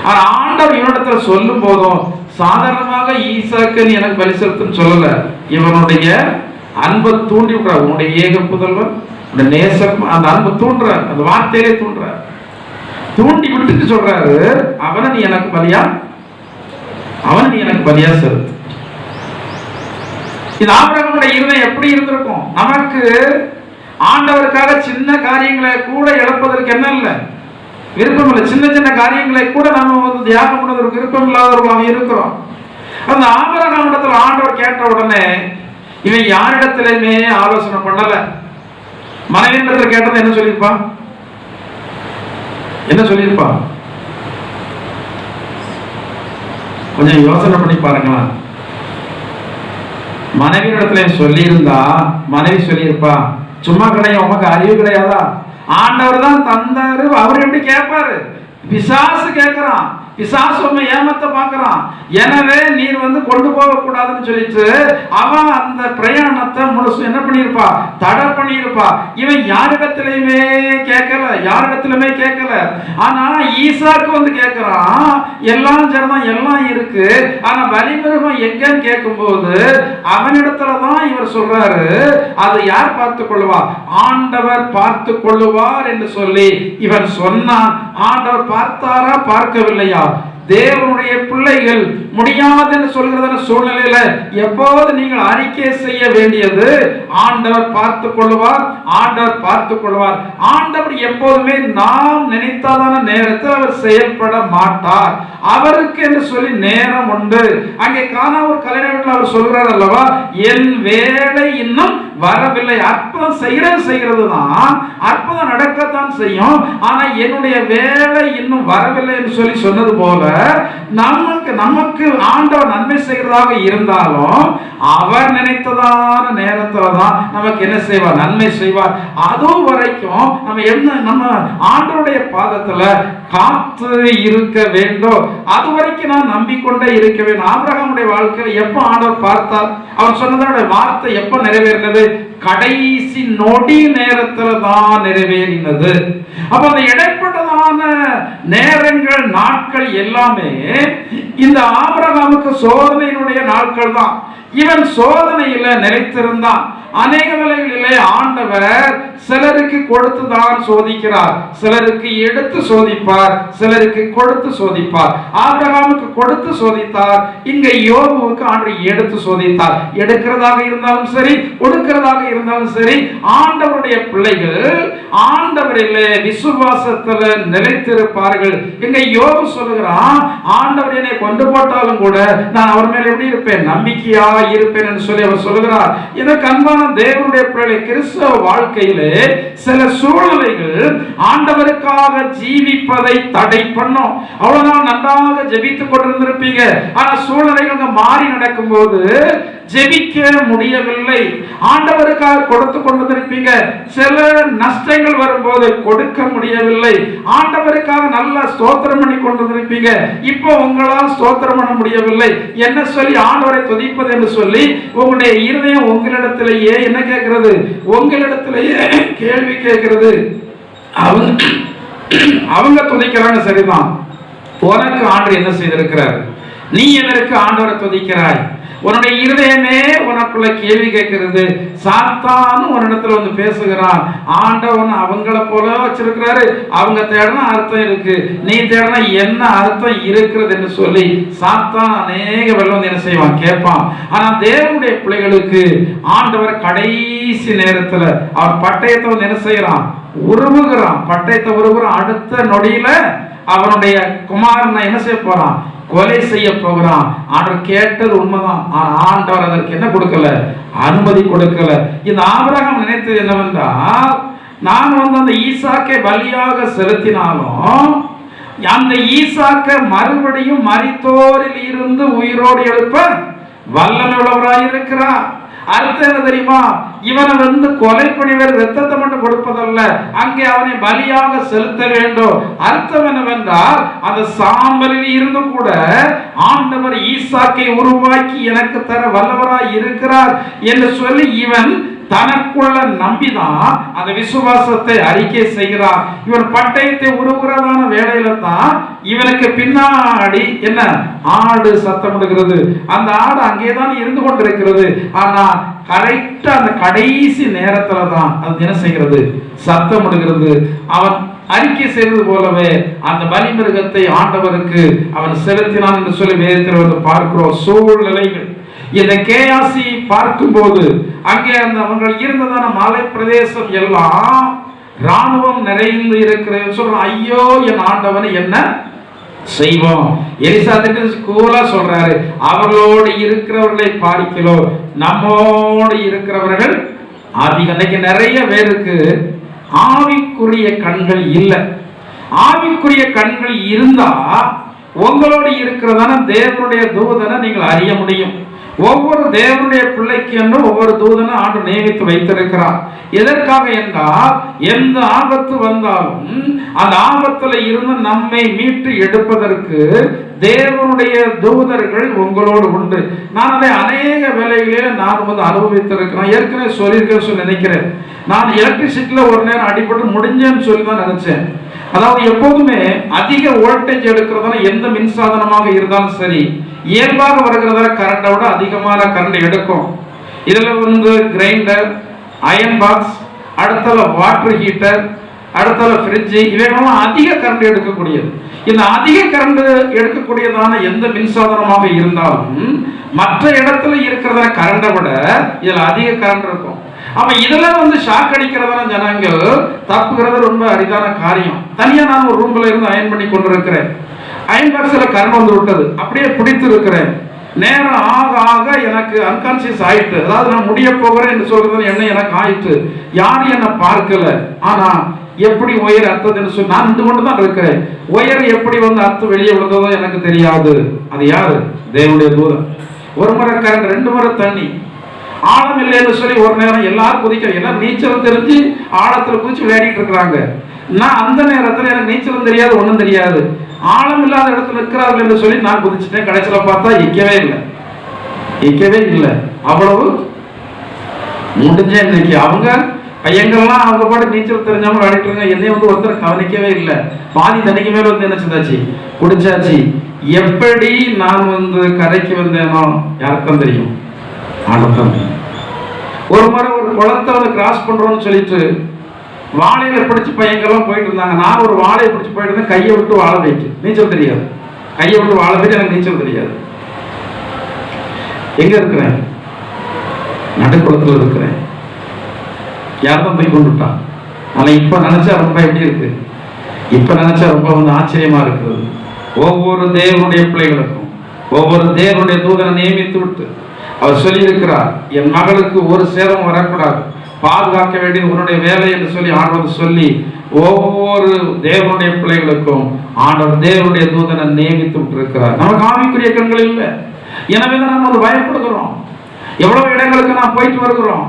ஆனா ஆண்டவர் இவனிடத்துல சொல்லும் போதும் சாதாரணமாக ஈசாக்கு எனக்கு பலி செலுத்துன்னு சொல்லல, இவனுடைய அன்பை தூண்டி விடுறார். உன்னுடைய ஏக புதல்வன் நேசம், அந்த அன்பை தூண்டுற, அந்த வார்த்தையிலே தூண்டுற, தூண்டி விட்டுட்டு சொல்றாரு, அவனை நீ எனக்கு பலியா, அவனை நீ எனக்கு பலியா செலுத்து. இது ஆபிரகாமுடைய இருதயம் எப்படி இருந்திருக்கும்? நமக்கு ஆண்டவருக்காக சின்ன காரியங்களை கூட இழப்பதற்கு என்ன இல்லை, விருப்பம் இல்லை. சின்ன சின்ன காரியங்களை கூட நாம வந்து தியாகம் பண்ணுவதற்கு விருப்பம் இல்லாதவர்களாக இருக்கிறோம். அந்த ஆபிரகாமிடத்துல ஆண்டவர் கேட்ட உடனே இவன் யாரிடத்திலுமே ஆலோசனை பண்ணல. மனைவியிடத்துல கேட்டது என்ன சொல்லியிருப்பான்? என்ன சொல்லியிருப்பா? கொஞ்சம் யோசனை பண்ணி பாருங்களா. மனைவி இடத்துல சொல்லியிருந்தா மனைவி சொல்லியிருப்பா, சும்மா கிடையாது, உமக்கு அறிவு கிடையாதா, ஆண்டவர் தான் தந்தாரு, அவர் எப்படி கேட்பாரு? பிசாசு கேட்கிறான், பிசாசு உண்மை ஏமாத்த பார்க்கிறான். எனவே நீர் கொண்டு போக கூடாதுன்னு சொல்லிட்டு அவன் அந்த பிரயாணத்தை முழுசு என்ன பண்ணிருப்பா? தடை பண்ணிருப்பா. இவன் யாரிடத்திலுமே கேட்கல. ஆனா ஈசாக்கு கேட்கிறான், எல்லாம் சரிதான், எல்லாம் இருக்கு, ஆனா பலிமிருகம் எங்கன்னு கேட்கும் போது அவனிடத்துலதான் இவர் சொல்றாரு, அது யார் பார்த்து கொள்வார்? ஆண்டவர் பார்த்து கொள்ளுவார் என்று சொல்லி இவன் சொன்னான். ஆண்டவர் பார்த்தாரா? பார்க்கவில்லையா? தேவனுடைய பிள்ளைகள் முடியாதுன்னு சொல்கிற சூழ்நிலையில எப்போது நீங்கள் அறிக்கை செய்ய வேண்டியது, ஆண்டவர் பார்த்து கொள்வார், ஆண்டவர் பார்த்து கொள்வார். ஆண்டவர் எப்போதுமே நாம் நினைத்தாதான நேரத்தில் அவர் செயல்பட மாட்டார். அவருக்கு என்று சொல்லி நேரம் உண்டு. அங்கே காணா ஒரு கல்யாண வீட்டில் அவர் சொல்கிறார் அல்லவா, என் வேலை இன்னும் வரவில்லை. அற்புதம் செய்கிறது தான், அற்புதம் நடக்கத்தான் செய்யும், ஆனா என்னுடைய வேலை இன்னும் வரவில்லை என்று சொல்லி சொன்னது போல நமக்கு ஆண்டவர் நன்மை செய்கிறதாக இருந்தாலும் அவர் நினைத்ததான நேரத்துல தான் நமக்கு என்ன செய்வார்? நன்மை செய்வார். அது வரைக்கும் நம்ம ஆண்டவருடைய பாதத்துல காத்து இருக்க வேண்டும். அது வரைக்கும் நான் நம்பிக்கொண்டே இருக்க வேண்டும். ஆபிரகாமுடைய வாழ்க்கையில் எப்ப ஆண்டவர் பார்த்தார்? அவர் சொன்னதோட வார்த்தை எப்ப நிறைவேறினது? கடைசி நொடி நேரத்துல தான் நிறைவேறினது. அப்ப அந்த இடைப்பட்டதான நேரங்கள், நாட்கள் எல்லாமே இந்த ஆபிரகாமுக்கு சோதனையினுடைய நாட்கள் தான். இவன் சோதனையில நிலைத்திருந்தான். அநேக வேளைகளிலே ஆண்டவர் சிலருக்கு கொடுத்துதான் சோதிக்கிறார், சிலருக்கு எடுத்து சோதிப்பார், சிலருக்கு கொடுத்து சோதிப்பார். ஆபிரகாமுக்கு கொடுத்து சோதித்தார், இங்க யோபுவுக்கு ஆண்டவர் எடுத்து சோதித்தார். எடுக்கிறதாக இருந்தாலும் சரி, கொடுக்கிறதாக இருந்தாலும் சரி, ஆண்டவருடைய பிள்ளைகள் ஆண்டவரிலே விசுவாசத்துல நிலைத்திருப்பார்கள். இங்க யோபு சொல்லுகிறான், ஆண்டவர் என்னை கொண்டு போட்டாலும் கூட நான் அவர் மேல் எப்படி இருப்பேன்? நம்பிக்கையா இருப்பேன் என்று சொல்லி அவர் சொல்லுகிறார். இதற்கு அன்பான தேவனுடைய பிள்ளை, கிறிஸ்தவ வாழ்க்கையிலே சில சூழ்நிலைகள் ஆண்டவருக்காக ஜீவிப்பதை தடை பண்ணும். அவ்வளவுதான், நன்றாக ஜெபித்துக் கொண்டிருந்திருப்பீங்க, ஆனா சூழ்நிலைகள் மாறி நடக்கும் போது ஜெபிக்க முடியவில்லை. ஆண்டவருக்காக கொடுத்து கொண்டிருப்பீங்க, சில நஷ்டங்கள் வரும்போது கொடுக்க முடியவில்லை. ஆண்டவருக்காக நல்ல ஸ்தோத்திரம் பண்ணி கொண்டிருப்பீங்க, இப்போ உங்களால் ஸ்தோத்திரம் பண்ண முடியவில்லை. என்ன சொல்லி ஆண்டவரை துதிப்பது என்று சொல்லி உங்களுடைய இருதயம் உங்களிடத்திலேயே என்ன கேட்கிறது? உங்களிடத்திலேயே கேள்வி கேட்கிறது. அவங்க துதிக்கிறாங்க, சரிதான், உனக்கு ஆண்டவர் என்ன செய்திருக்கிறார்? நீ எதற்கு ஆண்டவரை துதிக்கிறாய்? உன்னுடைய இருதயமே உனக்குள்ள கேள்வி கேட்கிறது. சாத்தான் ஒரு இடத்துல பேசுகிறான், ஆண்டவன் அவங்கள போல வச்சிருக்கிறாரு, அவங்க தேடனா அர்த்தம் இருக்கு, நீ தேடனா என்ன அர்த்தம் இருக்கிறது என்று சொல்லி சாத்தான் அநேக வெள்ளம் என்ன செய்வான்? கேட்பான். ஆனா தேவனுடைய பிள்ளைகளுக்கு ஆண்டவர் கடைசி நேரத்துல அவர் பட்டயத்தை என்ன செய்யறான்? உருவுகிறான். பட்டயத்தை உருவுகிறான். அடுத்த நொடியில அவனுடைய குமாரனை என்ன செய்ய போறான்? கொலை செய்ய போகிறான். ஆண்டவர் கேட்டது உண்மைதான், ஆண்டவர் அதற்கு என்ன கொடுக்கல? அனுமதி கொடுக்கல. இந்த ஆபிரகாம் நினைத்தது என்னவென்றால், நான் அந்த ஈசாக்கை பலியாக செலுத்தினாலும் அந்த ஈசாக்க மறுபடியும் மரித்தோரில் இருந்து உயிரோடு எழுப்ப வல்லமை உள்ளவராய் இருக்கிறார். அர்த்தம் என்ன தெரியுமா? இவனை கொலை பண்ணிவர் ரத்தத்தை மட்டும் கொடுப்பதல்ல, அங்கே அவனை பலியாக செலுத்த வேண்டும். அர்த்தம் என்னவென்றால், அந்த சாம்பலில் இருந்து கூட ஆண்டவர் ஈசாக்கை உருவாக்கி எனக்கு தர வல்லவராய் இருக்கிறார் என்று சொல்லி இவன் தனக்குள்ள நம்பிதான் அந்த விசுவாசத்தை அறிக்கை செய்கிறார். இவன் பட்டயத்தை உருவுகிறதான வேலையில தான் இவனுக்கு பின்னாடி என்ன ஆடு சத்தமிடுகிறது. அந்த ஆடு அங்கேதான் இருந்து கொண்டிருக்கிறது. ஆனா கரெக்டா அந்த கடைசி நேரத்துல தான் அது என்ன செய்கிறது? சத்தமிடுகிறது. அவன் அறிக்கை செய்தது போலவே அந்த பலிமிருகத்தை ஆண்டவருக்கு அவன் செலுத்தினான் என்று சொல்லி வேதத்தில் பார்க்கிறோம். சூழ்நிலைகள் இந்த கேயாசி பார்க்கும்போது அங்கே அவர்கள் இருந்ததான மலை பிரதேசம் எல்லாம் ராணுவம் நிறைந்து இருக்கிறது. சொல்றான், ஐயோ என் ஆண்டவனை என்ன செய்வோம்? எலிசா கூலா சொல்றாரு, அவர்களோடு இருக்கிறவர்களை பார்க்கிறோ நம்மோடு இருக்கிறவர்கள் அதிகம். இன்னைக்கு நிறைய பேருக்கு ஆவிக்குரிய கண்கள் இல்லை. ஆவிக்குரிய கண்கள் இருந்தா உங்களோடு இருக்கிறதான தேவனுடைய தூதனை நீங்கள் அறிய முடியும். ஒவ்வொரு தேவனுடைய பிள்ளைக்கு என்று ஒவ்வொரு தூதனை ஆண்டு நியமித்து வைத்திருக்கிறார். எதற்காக என்றால் எந்த ஆபத்து வந்தாலும் அந்த ஆபத்துல இருந்து நம்மை மீட்டு எடுப்பதற்கு தேவனுடைய தூதர்கள் உங்களோடு உண்டு. நான் அதை அநேக வேலைகளில் நான் அனுபவித்திருக்கிறேன். ஏற்கனவே சொல்லியிருக்கேன் நினைக்கிறேன். நான் எலக்ட்ரிசிட்டியில ஒரு நேரம் அடிபட்டு முடிஞ்சேன்னு சொல்லி தான் நினைச்சேன். அதாவது எப்போதுமே அதிக வோல்டேஜ் எடுக்கிறதால எந்த மின்சாதனமாக இருந்தாலும் சரி, இயல்பாக வருகிறதால கரண்டை விட அதிகமான கரண்ட் எடுக்கும். இதுல கிரைண்டர், அயன் பாக்ஸ், அடுத்தல வாட்டர் ஹீட்டர், அடுத்தல ஃப்ரிட்ஜ், இவைகளெல்லாம் அதிக கரண்ட் எடுக்கக்கூடியது. இந்த அதிக கரண்ட் எடுக்கக்கூடியதான எந்த மின்சாதனமாக இருந்தாலும் மற்ற இடத்துல இருக்கிறதான கரண்டை விட இதுல அதிக கரண்ட் இருக்கும். அப்ப இதுல ஷாக் அடிக்கிறதான ஜனங்கள் தப்புகிறது ரொம்ப அரிதான காரியம். தனியா நான் ஒரு ரூம்ல இருந்து அயன் பண்ணி கொண்டிருக்கிறேன். அயன் பாக்ஸ்ல கரண்ட் விட்டது, அப்படியே பிடித்து இருக்கிறேன். நேரம் ஆக ஆக எனக்கு அன்கான்சியஸ் ஆயிட்டு, அதாவது நான் முடிய போகிறேன் என்று சொல்றது என்ன எனக்கு ஆயிட்டு. யாரும் என்ன பார்க்கல. ஆனா எப்படி ஒயர் அத்ததுன்னு சொல்லி நான் இந்த கொண்டு தான் இருக்கிறேன். ஒயர் எப்படி அத்து வெளியே விழுந்ததோ எனக்கு தெரியாது. அது யாரு? தேவனுடைய தூதன். ஒரு முறை கரண்ட், 2 முறை தண்ணி. ஆழம் இல்லைன்னு சொல்லி ஒரு நேரம் எல்லாரும் குதிக்க, எல்லாம் நீச்சல் தெரிஞ்சு ஆழத்துல குதிச்சு விளையாடிட்டு இருக்கிறாங்க. நான் அந்த நேரத்தில் எனக்கு நீச்சலும் தெரியாது, ஒன்றும் தெரியாது. ஆழம் இல்லாத இடத்துல இருக்கிறார்கள் என்று சொல்லி நான் குதிச்சுட்டேன். கடைசியில பார்த்தா இக்கவே இல்லை. அவ்வளவு முடிஞ்சேன். இன்னைக்கு அவங்க பையங்கள்லாம் அவங்க பாட்டு நீச்சல் தெரிஞ்சவங்க விளையாடிட்டு இருக்காங்க. என்னைய ஒருத்தர் கவனிக்கவே இல்லை. பாதி தண்ணிக்கு மேல என்ன செஞ்சாச்சு, குடிச்சாச்சு. எப்படி நான் கரைக்கு வந்தேனோ யாருக்கும் தெரியும். ஒரு முறை ஒரு குளத்தை கிராஸ் பண்றோம்னு சொல்லிட்டு வாழையில பிடிச்சு பையங்கள்லாம் போயிட்டு இருந்தாங்க. நான் ஒரு வாழையை பிடிச்சு போயிட்டு இருந்தேன். கையை விட்டு வாழை வைக்க நீச்சல் தெரியாது. கையை விட்டு வாழை வைக்க எனக்கு நீச்சல் தெரியாது. எங்க இருக்கிறேன்? நடுக்குளத்துல இருக்கிறேன். யார்தான் போய் கொண்டுட்டான். ஆனா இப்ப நினைச்சா ரொம்ப எப்படி இருக்கு, இப்ப நினைச்சா ரொம்ப ஆச்சரியமா இருக்கிறது. ஒவ்வொரு தேவனுடைய பிள்ளைகளுக்கும் ஒவ்வொரு தேவனுடைய தூதனை நியமித்து விட்டு அவர் சொல்லி இருக்கிறார், என் மகளுக்கு ஒரு சேதம் வரக்கூடாது, பாதுகாக்க வேண்டியது உன்னுடைய வேலை என்று சொல்லி ஆண்டவர் சொல்லி ஒவ்வொரு தேவனுடைய பிள்ளைகளுக்கும் ஆண்டவர் தேவனுடைய தூதனை நியமித்து விட்டு இருக்கிறார். நமக்கு ஆவிக்குரிய கண்கள் இல்லை. எனவே தான் நம்ம பயப்படுகிறோம். எவ்வளவு இடங்களுக்கு நாம் போயிட்டு வருகிறோம்.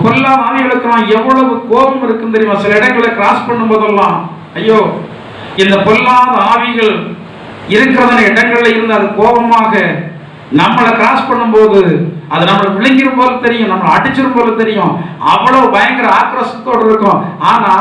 பொல்லாத ஆவிகளுக்கு எவ்வளவு கோபம் இருக்குன்னு தெரியுமா? சில இடங்களை கிராஸ் பண்ணும் போதெல்லாம் ஐயோ, இந்த பொல்லாத ஆவிகள் இருக்கிறதான இடங்கள்ல இருந்து அது கோபமாக நம்மளை கிராஸ் பண்ணும்போது அது நம்மளை விழுங்கிரும் போல தெரியும், நம்மளை அடிச்சிரும் போல தெரியும். அவ்வளவு பயங்கர ஆக்ரோஷத்தோடு இருக்கும். ஆனா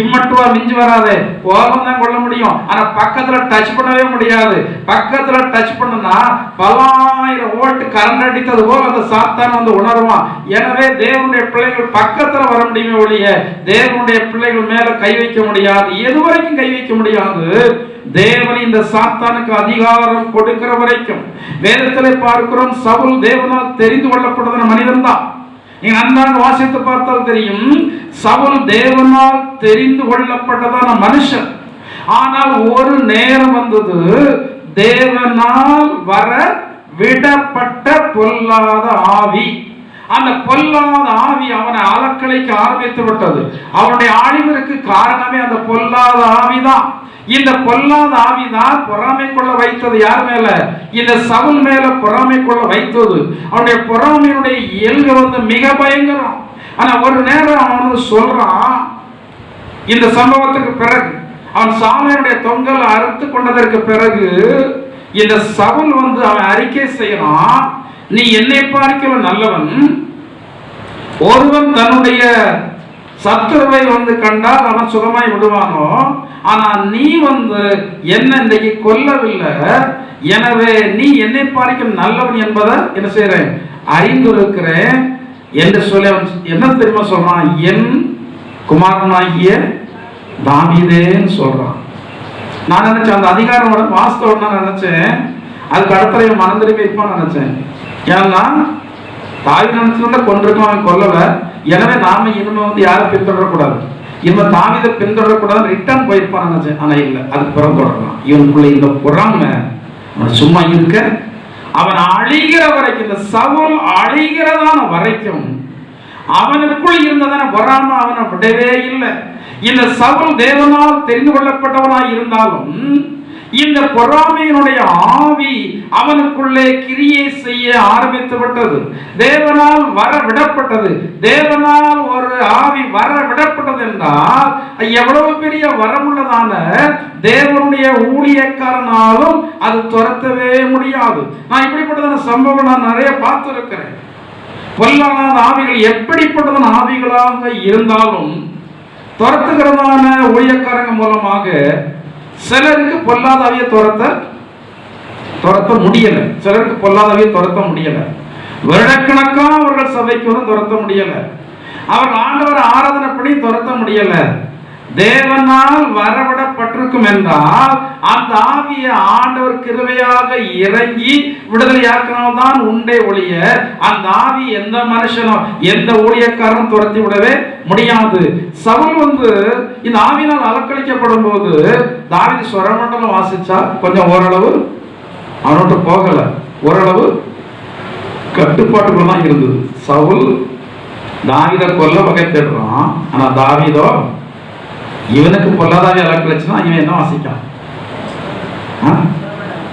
இம்மட்டுவா மிஞ்சி வராது. கோபம் தான் கொள்ள முடியும். ஆனா பக்கத்துல டச் பண்ணவே முடியாது. பக்கத்துல டச் பண்ணா பல்லாயிரம் வோல்ட் கரண்ட் அடித்தது போல அந்த சாத்தான் உணர்வான். எனவே தேவனுடைய பிள்ளைகள் பக்கத்துல வர முடியுமே ஒழிய தேவனுடைய பிள்ளைகள் மேல கை வைக்க முடியாது. எதுவரைக்கும் கை வைக்க முடியாது? தேவன் இந்த சாத்தானுக்கு அதிகாரம் கொடுக்கிற வரைக்கும். வேதத்திலே பார்க்கிறோம், சவுல் தேவனால் தெரிந்து கொள்ளப்பட்டதான மனிதன் தான். நீங்க நன்றாக வாசித்து பார்த்தால் தெரியும், சவுல் தேவனால் தெரிந்து கொள்ளப்பட்டதான மனுஷன். ஆனால் ஒரு நேரம் வந்தது, தேவனால் வர விடப்பட்ட பொல்லாத ஆவி. அந்த பொல்லாத ஆவி அவனை அலக்கலைக்கு ஆரம்பித்து விட்டது. அவனுடைய அழிவிற்கு காரணமே அந்த பொல்லாத ஆவிதான். இந்த பொல்லாத ஆவிதான் பொறாமை கொள்ள வைத்தது. யார் மேல? இந்த சவுல் மேல பொறாமை கொள்ள வைத்தது. அவனுடைய பொறாமையினுடைய இயல்பு மிக பயங்கரம். ஆனா ஒரு நேரம் அவனு சொல்றான், இந்த சம்பவத்துக்கு பிறகு அவன் சாலையுடைய தொங்கல் அறுத்து கொண்டதற்கு பிறகு இந்த சவுல் அவன் அறிக்கை செய்யறான், நீ என்னை பார்க்க நல்லவன், ஒருவன் தன்னுடைய சத்துருவை கண்டால் அவன் சுகமாய் விடுவானோ, ஆனா நீ என்ன இன்றைக்கு கொல்லவில்லை, எனவே நீ என்னை பார்க்க நல்லவன் என்பதை என்ன செய்யறேன், அறிந்திருக்கிறேன் என்று சொல்லி அவன் என்ன தெரியுமா சொல்றான், என் குமாரனாகிய தாவீதேன்னு சொல்றான். நான் நினைச்சேன் அந்த அதிகாரம் வாஸ்தவம் நான் நினைச்சேன், அதுக்கு அடுத்த மனம் திரும்பி இருப்பான்னு நினைச்சேன். ஏன்னா தாவீது நினைச்சு கொண்டிருக்கோம், அவன் கொல்லல. எனவே நாம இனிமே யாரை பின்தொடரக்கூடாது, இனிமே தாவீதை பின்தொடரக்கூடாது, ரிட்டர்ன் போயிருப்பான் நினைச்சேன். ஆனா இல்லை, அதுக்கு பிறந்தொடரலாம். இவனுக்குள்ள இந்த பொறாமை சும்மா இருக்க, அவன் அழிகிற வரைக்கும், இந்த சவுல் அழிகிறதான வரைக்கும் அவனுக்குள் இருந்ததான பொறாமை அவனை விடவே இல்லை. இந்த சவுல் தேவனால் தெரிந்து கொள்ளப்பட்டவனாய் இருந்தாலும் இந்த பொறாமையினுடைய ஆவி அவனுக்குள்ளே கிரியை செய்ய ஆரம்பித்து விட்டது. தேவனால் வர விடப்பட்டது. தேவனால் ஒரு ஆவி வர விடப்பட்டது என்றால் எவ்வளவு பெரிய வரமுள்ளதான தேவனுடைய ஊழியக்காரனாலும் அது துரத்தவே முடியாது. நான் இப்படிப்பட்டதான சம்பவம் நான் நிறைய பார்த்திருக்கிறேன். பொல்லாத ஆவிகள் எப்படிப்பட்டதான ஆவிகளாக இருந்தாலும் துரத்துகிறதான ஊழியக்காரங்க மூலமாக சிலருக்கு பொல்லாதாவிய துரத்த முடியல. சிலருக்கு பொல்லாதாவிய துரத்த முடியல. வருடக்கணக்கா அவர்கள் சபைக்கு வந்து துரத்த முடியல. அவர்கள் ஆண்டவர் ஆராதனைப்படி துரத்த முடியல. தேவனால் வரவிடப்பட்டிருக்கும் என்றால் அந்த ஆவியை ஆண்டவர் கிருபையாக இறங்கி விடுதலையாக்கினால்தான் உண்டே ஒழிய அந்த ஆவி எந்த மனுஷனும் எந்த ஊழியக்காரனும் துரத்தி விடவே முடியாது. சவுல் வந்து இந்த ஆவியினால் அலக்களிக்கப்படும் போது தாவீது ஸ்வரமண்டலம் வாசிச்சா கொஞ்சம் ஓரளவு அவனோட போகல, ஓரளவு கட்டுப்பாட்டுக்குள்ள தான் இருந்தது. சவுல் தாவீதை கொல்ல வகை தேடுறான். ஆனா தாவீதோ இவனுக்கு பொல்லாதாவே அலக்கழிச்சுனா இவன் என்ன வாசிக்கான்?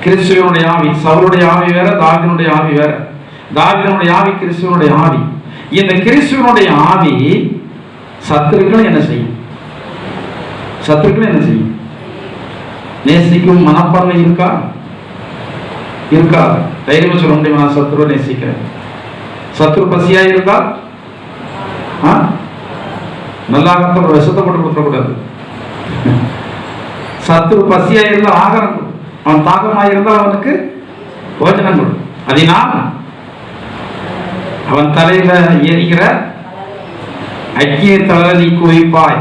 கிறிஸ்துவனுடைய ஆவி, சவுளுடைய ஆவி வேற, தாவீதுடைய ஆவி வேற. தாவீதுடைய ஆவி கிறிஸ்துவனுடைய ஆவி. இந்த கிறிஸ்துவனுடைய ஆவி சத்துருக்களை என்ன செய்யும்? சத்துருக்களை என்ன செய்யும்? நேசிக்கும் மனப்பான்மை இருக்கா? இருக்காது. தைரியமா சொல்ல முடியுமா? நான் சத்துருவை நேசிக்கிறேன். சத்துரு பசியா இருந்தா நல்லா விஷத்தை போட்டு கொடுத்துடக்கூடாது. சத்துரு பசியா இருந்தால் ஆகாரம் கொடு, அவன் தாகமாக இருந்தால் அவனுக்கு போஜனம் கொடு. அதனால் அவன் தலையில எரிகிற அக்கியத்தலை நீ குவிப்பாய்.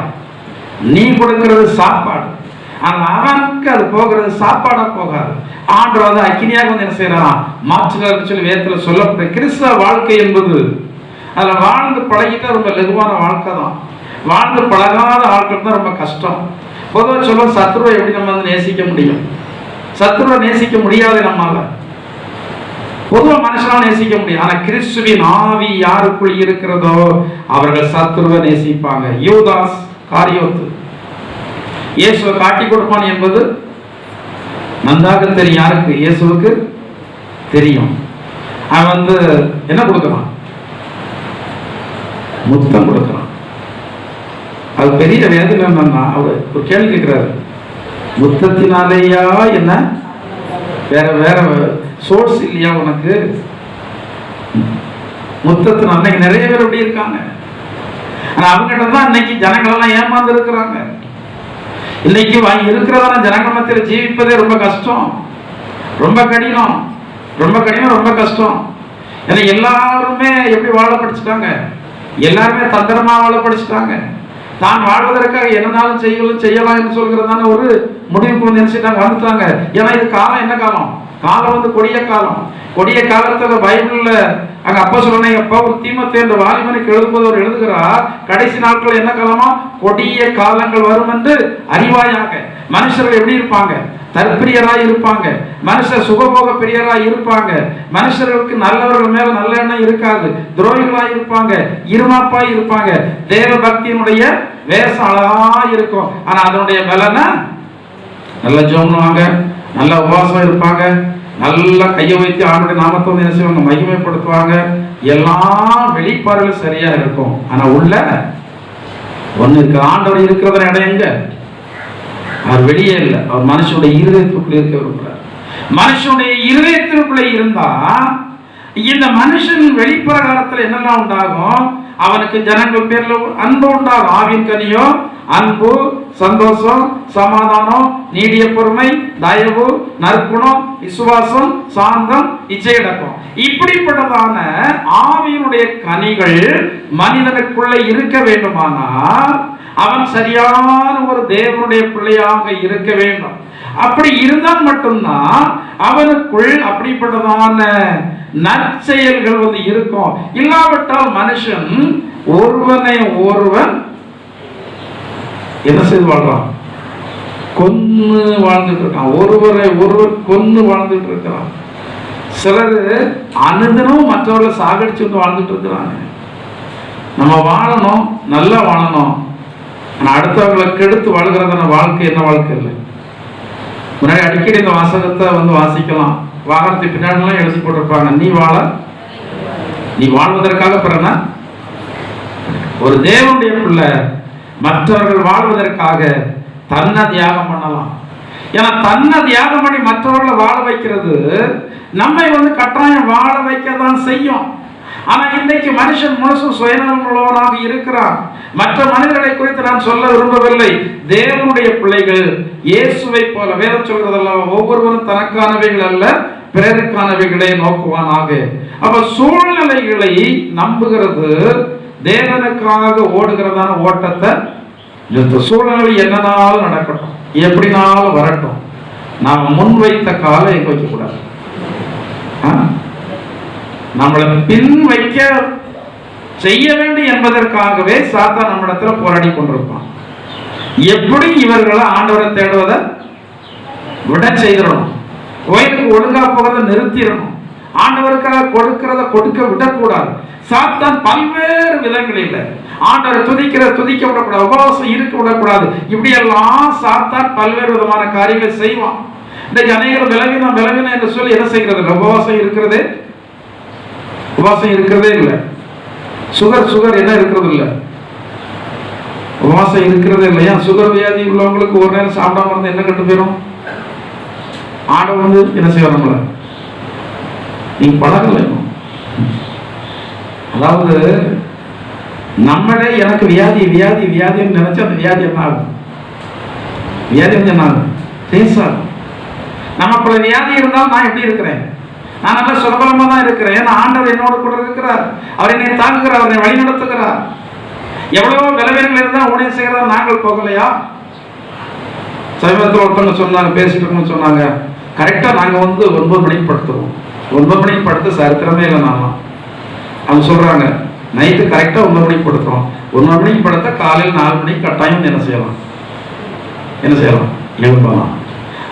நீ கொடுக்கிறது சாப்பாடு, ஆனால் அவனுக்கு அது போகிறது சாப்பாடா போகாது. ஆண்டவர் வந்து அக்கினியாக வந்து என்ன செய்யறான்? மாற்றுகிறார் சொல்லி வேதத்துல சொல்லப்பட்ட கிறிஸ்தவ வாழ்க்கை என்பது அதுல வாழ்ந்து பழகிட்டா ரொம்ப லகுவான வாழ்க்கை தான். வாழ்ந்து பழகாத ஆட்கள் தான் ரொம்ப கஷ்டம். பொதுவாக சொல்ல சத்ருவை எப்படி நம்ம வந்து நேசிக்க முடியும்? சத்ருவை நேசிக்க முடியாது நம்மால. பொதுவாக மனுஷனால் நேசிக்க முடியும். ஆனா கிறிஸ்துவின் ஆவி யாருக்குள் இருக்கிறதோ அவர்கள் சத்ருவை நேசிப்பாங்க. யூதாஸ் காரியோத்து இயேசுவை காட்டி கொடுப்பான் என்பது நன்றாக தெரியும். யாருக்கு? இயேசுவுக்கு தெரியும். அவன் வந்து என்ன கொடுக்கிறான்? முத்தம் கொடுக்கிறான். அது பெரிய வேதனை. என்னன்னா அவர் ஒரு கேள்வி கேட்கிறாரு, முத்தத்தினாலேயா என்ன வேற வேற சோர்ஸ் இல்லையா உனக்கு? முத்தத்தினால அன்னைக்கு நிறைய பேர் அப்படி இருக்காங்க. ஆனா அவங்ககிட்ட தான் இன்னைக்கு ஜனங்கள் எல்லாம் ஏமாந்து இருக்கிறாங்க. இன்னைக்கு இருக்கிறதான ஜனங்கள் மத்தியில் ஜீவிப்பதே ரொம்ப கஷ்டம், ரொம்ப கடினம், ரொம்ப கடினம், ரொம்ப கஷ்டம். ஏன்னா எல்லாருமே எப்படி வாழ படிச்சுட்டாங்க? எல்லாருமே தந்திரமா வாழ படிச்சுட்டாங்க. தான் வாழ்வதற்காக என்னன்னாலும் செய்யலாம் என்று சொல்கிறதான ஒரு முடிவுக்கு வந்து நினைச்சிட்டாங்க, வந்துட்டாங்க. ஏன்னா இது காலம் என்ன காலம்? காலம் வந்து கொடிய காலம். கொடிய காலத்துல பைபிள்ல அங்க அப்பா சொல்றேன், அப்பா ஒரு தீமத்தை என்ற வாலிபனுக்கு எழுதும்போது அவர் எழுதுகிறார், கடைசி நாட்கள் என்ன காலமா? கொடிய காலங்கள் வரும் என்று அறிவாயாக. மனுஷர்கள் எப்படி இருப்பாங்க? தற்பிரியராய் இருப்பாங்க. மனுஷர் சுகபோக பிரியராய் இருப்பாங்க. மனுஷர்களுக்கு நல்லவர்கள் மேல நல்ல எண்ணம் இருக்காது. துரோகிகளாய் இருப்பாங்க, இருமாப்பாய் இருப்பாங்க. தேவ பக்தியினுடைய வேஷம் அழகா இருக்கும். ஆனா அதனுடைய பலனை நல்ல ஜோம்னுவாங்க, நல்ல உபவாசம் இருப்பாங்க, நல்லா கையை வைத்து ஆண்டுடைய நாமத்தை வந்து என்ன செய்வாங்க? மகிமைப்படுத்துவாங்க. எல்லாம் வெளிப்பாடுகள் சரியா இருக்கும். ஆனா உள்ள ஒண்ணு இருக்கு. ஆண்டவர் இருக்கிறத இடம் எங்க? அவர் வெளியே இல்லை, அவர் மனுஷனுடைய இருதயத்திற்குள்ளே இருக்க விரும்புகிறார். மனுஷனுடைய இருதயத்திற்குள்ளே இருந்தா இந்த மனுஷன் வெளிப்பிரகாரத்தில் என்னெல்லாம் உண்டாகும்? அவனுக்கு ஜனங்கள் பேர்ல அன்பு உண்டாகும். ஆவின் கனியோ அன்பு, சந்தோஷம், சமாதானம், நீடிய பொறுமை, தயவு, நற்குணம், விசுவாசம், சாந்தம், இச்சையடக்கம். இப்படிப்பட்டதான ஆவியினுடைய கனிகள் மனிதனுக்குள்ள இருக்க வேண்டுமானால் அவன் சரியான ஒரு தேவனுடைய பிள்ளையாக இருக்க வேண்டும். அப்படி இருந்தால் மட்டும்தான் அவனுக்குள் அப்படிப்பட்டதான நற்செயல்கள் வந்து இருக்கும். இல்லாவிட்டால் மனுஷன் ஒருவனை ஒருவன் என்ன செய்து வாழ்றான்? கொன்னு வாழ்ந்துட்டு இருக்கான். ஒருவரை ஒருவர் கொன்னு வாழ்ந்துட்டு இருக்கிறான். சிலர் அனுதினம் மற்றவர்களை சாகடிச்சு வந்து வாழ்ந்துட்டு இருக்கிறாங்க. நம்ம வாழணும், நல்லா வாழணும். ஆனால் அடுத்தவங்களை கெடுத்து வாழ்கிறதான வாழ்க்கை என்ன வாழ்க்கை இல்லை. முன்னாடி அடிக்கடி இந்த வாசகத்தை வாசிக்கலாம். வாகனத்துக்கு பின்னாடிலாம் எழுதி போட்டிருப்பாங்க, நீ வாழ்வதற்காக பிறனா. ஒரு தேவனுடைய பிள்ளை மற்றவர்கள் வாழ்வதற்காக தன்னை தியாகம் பண்ணலாம். ஏன்னா தன்னை தியாகம் பண்ணி மற்றவர்களை வாழ வைக்கிறது நம்மை கட்டாயம் வாழ வைக்க தான் செய்யும். ஆனா இன்னைக்கு மனுஷன் முழுசும் சுயநலம் உள்ளவனாக இருக்கிறான். மற்ற மனிதர்களை குறித்து நான் சொல்ல விரும்பவில்லை. தேவனுடைய பிள்ளைகள் இயேசுவை போல, வேதம் சொல்றதல்ல, ஒவ்வொருவரும் தனக்கானவைகள் அல்ல பிறருக்கானவைகளை நோக்குவானாக. அப்ப சூழ்நிலைகளை நம்புகிறது தேவனுக்காக ஓடுகிறதான ஓட்டத்தை. சூழ்நிலை என்னனாலும் நடக்கட்டும், எப்படினாலும் வரட்டும், நாம் முன்வைத்த காலை எங்க வைக்க கூடாது. நம்மளை பின் வைக்க செய்ய வேண்டும் என்பதற்காகவே சாத்தான் நம்மிடத்துல போராடி கொண்டிருப்பான். எப்படி இவர்களை ஆண்டவரை தேடுவதை விட செய்திடணும், கோயிலுக்கு ஒழுங்கா போகிறத நிறுத்திடணும், ஆண்டவருக்காக கொடுக்கிறத கொடுக்க விடக்கூடாது. சாத்தான் பல்வேறு விதங்களில் ஆண்டவரை துதிக்க விடக்கூடாது, உபவாசம் இருக்க விடக்கூடாது. இப்படி எல்லாம் சாத்தான் பல்வேறு விதமான காரியங்கள் செய்வான். இன்றைக்கு அநேகர் பலவீனம் என்று சொல்லி என்ன செய்கிறது? உபவாசம் இருக்கிறதே இல்லை. சுகர் என்ன இருக்கிறது இல்லை, உபவாசம் இருக்கிறது இல்லையா? சுகர் வியாதி உள்ளவங்களுக்கு ஒரு நேரம் சாப்பிடாம இருந்து என்ன கட்டு போயிடும்? ஆண்டவர் என்ன செய்வாங்கள, நீங்க பழகல. அதாவது நம்மளே எனக்கு வியாதின்னு நினைச்சு அந்த வியாதி என்ன ஆகும்? வியாதி என்ன ஆகும்? பேசாது. நமக்குள்ள வியாதி இருந்தால் நான் எப்படி இருக்கிறேன்? நான் நல்ல சுலபமா தான் இருக்கிறேன். ஏன்னா ஆண்டவர் என்னோட கூட இருக்கிறார், அவர் என்னை தாங்குகிறார், அவரை வழி நடத்துகிறார். எவ்வளவோ விளைவுகள் இருந்தால் ஊழியம் செய்கிறதா நாங்கள் போகலையா? சமீபத்தில் ஒருத்தவங்க சொன்னாங்க, பேசிட்டு இருக்கணும்னு சொன்னாங்க, கரெக்டா நாங்க 9 மணிக்கு படுத்துருவோம். 9 மணிக்கு படுத்து சரித்திரமே இல்லை. நான்லாம் அவங்க சொல்றாங்க, நைட்டு கரெக்டா 9 மணிக்கு படுத்துறோம். 9 மணிக்கு படுத்தா காலையில் 4 மணிக்கு கட்டாயம் என்ன செய்யலாம் எழுப்பலாம்.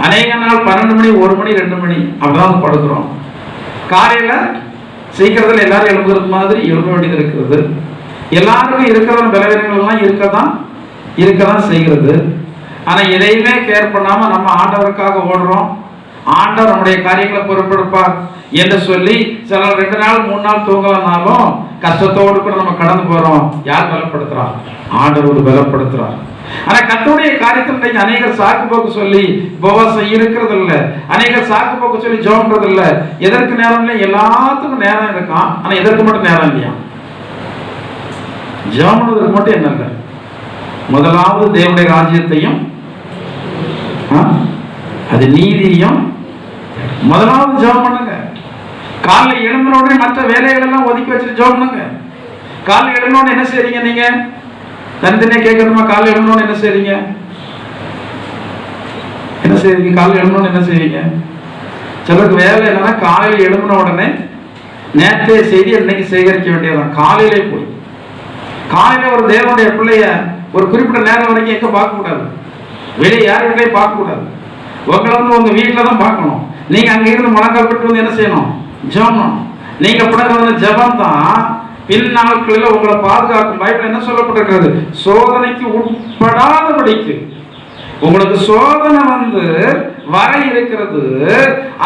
அநேக நாள் 12 மணி, 1 மணி, 2 மணி அப்படிதான் படுக்கிறோம். காலையில சீக்கிரத்தில் எல்லாரும் எழுப்புறது மாதிரி எழுப்ப வேண்டியது இருக்கிறது. எல்லாருக்கும் இருக்கிற பலவீனங்கள் எல்லாம் இருக்கதான் செய்கிறது. ஆனா எதையுமே கேர் பண்ணாம நம்ம ஆண்டவருக்காக ஓடுறோம். ஆண்டவர் நம்முடைய காரியங்களை பொறுப்பெடுப்பார் என்று சொல்லி சில 2 நாள் 3 நாள் தூங்கலனாலும் கஷ்டத்தோடு கூட நம்ம கடந்து போறோம். யார் பலப்படுத்துறார்? ஆண்டவர் பலப்படுத்துறார். ஆனா கர்த்தருடைய காரியத்தில் அநேகர் சாக்கு போக்கு சொல்லி உபவாசம் இருக்கிறது இல்லை, அநேகர் சாக்கு போக்கு சொல்லி ஜெபம்ன்றது இல்லை. எதற்கு நேரம் இல்லை? எல்லாத்துக்கும் நேரம் இருக்கான், ஆனா எதற்கு மட்டும் நேரம் இல்லையா? ஜெபம் பண்ணுவதற்கு மட்டும் என்ன இல்லை? முதலாவது தேவனுடைய ராஜ்யத்தையும் அது நீதியும் முதலாவது ஜெபம் பண்ணுங்க. காலைல எழும்பினோடனே மற்ற வேலைகள் எல்லாம் ஒதுக்கி வச்சுட்டு ஜெபம் பண்ணுங்க. காலைல எழும்பினோடனே என்ன செய்றீங்க? நீங்க தனித்தனியா கேட்கணுமா? காலைல எழும்பினோடனே என்ன செய்றீங்க? காலைல எழும்பினோடனே என்ன செய்வீங்க? சிலருக்கு வேலை என்னன்னா, காலையில் எழும்பின உடனே நேற்றைய செய்தி இன்னைக்கு சேகரிக்க வேண்டியதான். காலையிலே போய் காலையில ஒரு தேவனுடைய பிள்ளைய ஒரு குறிப்பிட்ட நேரம் வரைக்கும் எங்க பார்க்க கூடாது, வெளியே யாருக்கிட்டையும் பார்க்க கூடாது. உங்களை உங்க வீட்டில தான் பார்க்கணும். நீங்க அங்க இருந்து முழங்கால் விட்டு என்ன செய்யணும்? ஜெபம். நீங்க படுக்கிற ஜெபம் தான் பின்னாட்களில் உங்களை பாதுகாக்கும். பைபிள் என்ன சொல்லப்பட்டிருக்கிறது? சோதனைக்கு உட்படாதபடிக்கு. உங்களுக்கு சோதனை வர இருக்கிறது,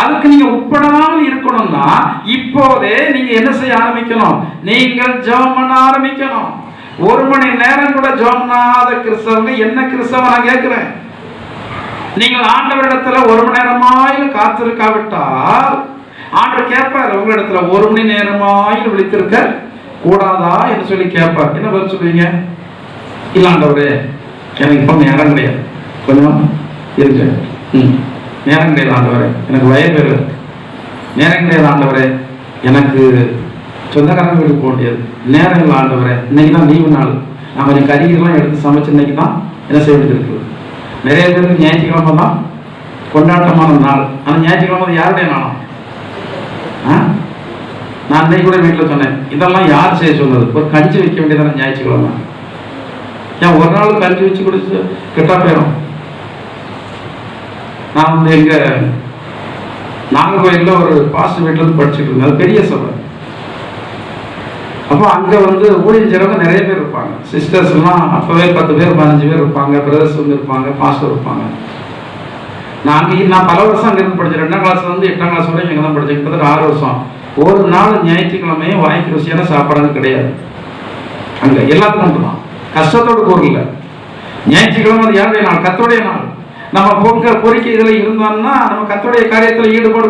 அதுக்கு நீங்க உட்படாமல் இருக்கணும்னா இப்போதே நீங்க என்ன செய்ய ஆரம்பிக்கணும்? நீங்கள் ஜெபம் பண்ண ஆரம்பிக்கணும். 1 மணி நேரம் கூட ஜெபம் பண்ணாத கிறிஸ்தவங்க என்ன கிறிஸ்தவ நான் கேட்கிறேன்? நீங்கள் ஆண்டவரிடத்துல 1 மணி நேரமாயிலும் காத்திருக்காவிட்டால் ஆண்டவர் கேட்பார், உங்களிடத்துல 1 மணி நேரமாயிலும் விழித்திருக்க கூடாதா என்று சொல்லி கேட்பார். என்ன பதில் சொல்லுவீங்க? இல்ல ஆண்டவரே, எனக்கு இப்போ நேரம் கிடையாது, கொஞ்சம் இருக்கு. நேரம் கிடையாது ஆண்டவரே, எனக்கு வயது இருக்கு. நேரம் கிடையாது ஆண்டவரே, எனக்கு சொந்தக்காரங்க வீட்டுக்கு போக முடியாது. நேரம் இல்லை ஆண்டவரே, இன்னைக்கு தான் லீவு நாள், நான் கொஞ்சம் கறிகள்லாம் எடுத்து சமைச்சு இன்னைக்கு தான் என்ன செய்ய வேண்டியது இருக்குது. நிறைய பேருக்கு ஞாயிற்றுக்கிழமை தான் கொண்டாட்டமான நாள். ஆனால் ஞாயிற்றுக்கிழமை யாருடைய நாளும்? நான் இன்னைக்கு கூட வீட்டில் சொன்னேன், இதெல்லாம் யார் செய்ய சொன்னது? ஒரு கஞ்சி வைக்க வேண்டியதான ஞாயிற்றுக்கிழமை. ஏன் ஒரு நாள் கஞ்சி வச்சு குடிச்சு கெட்டா போயிடும். நான் எங்க நாகர்கோயிலில் ஒரு பாஸ்டர் வீட்டில் இருந்து படிச்சுட்டு இருந்தேன். அது பெரிய சபை. அப்போ அங்கே வந்து ஊழியம் செய்கிறவங்க நிறைய பேர் இருப்பாங்க. சிஸ்டர்ஸ்லாம் அப்போவே 10 பேர் 15 பேர் இருப்பாங்க. பிரதர்ஸ் வந்து இருப்பாங்க, பாஸ்டர் இருப்பாங்க. நான் பல வருஷம் அங்கேருந்து படித்தேன். 2ஆம் கிளாஸ்லேருந்து 8ஆம் கிளாஸ் வரைக்கும் இங்கே தான் படித்தேன். கிட்டத்தட்ட 6 வருஷம். ஒரு நாள் ஞாயிற்றுக்கிழமையும் வாய்க்கு ருசியான சாப்பாடு கிடையாது. அங்கே எல்லாத்துக்கும் மட்டும் தான், கஷ்டத்தோடு கூறல. ஞாயிற்றுக்கிழமை அது யாருடைய நாள்? கர்த்தருடைய நாள். நம்ம பொறிக்கை இதில் இருந்தோம்னா நம்ம கர்த்தருடைய காரியத்தில் ஈடுபாடு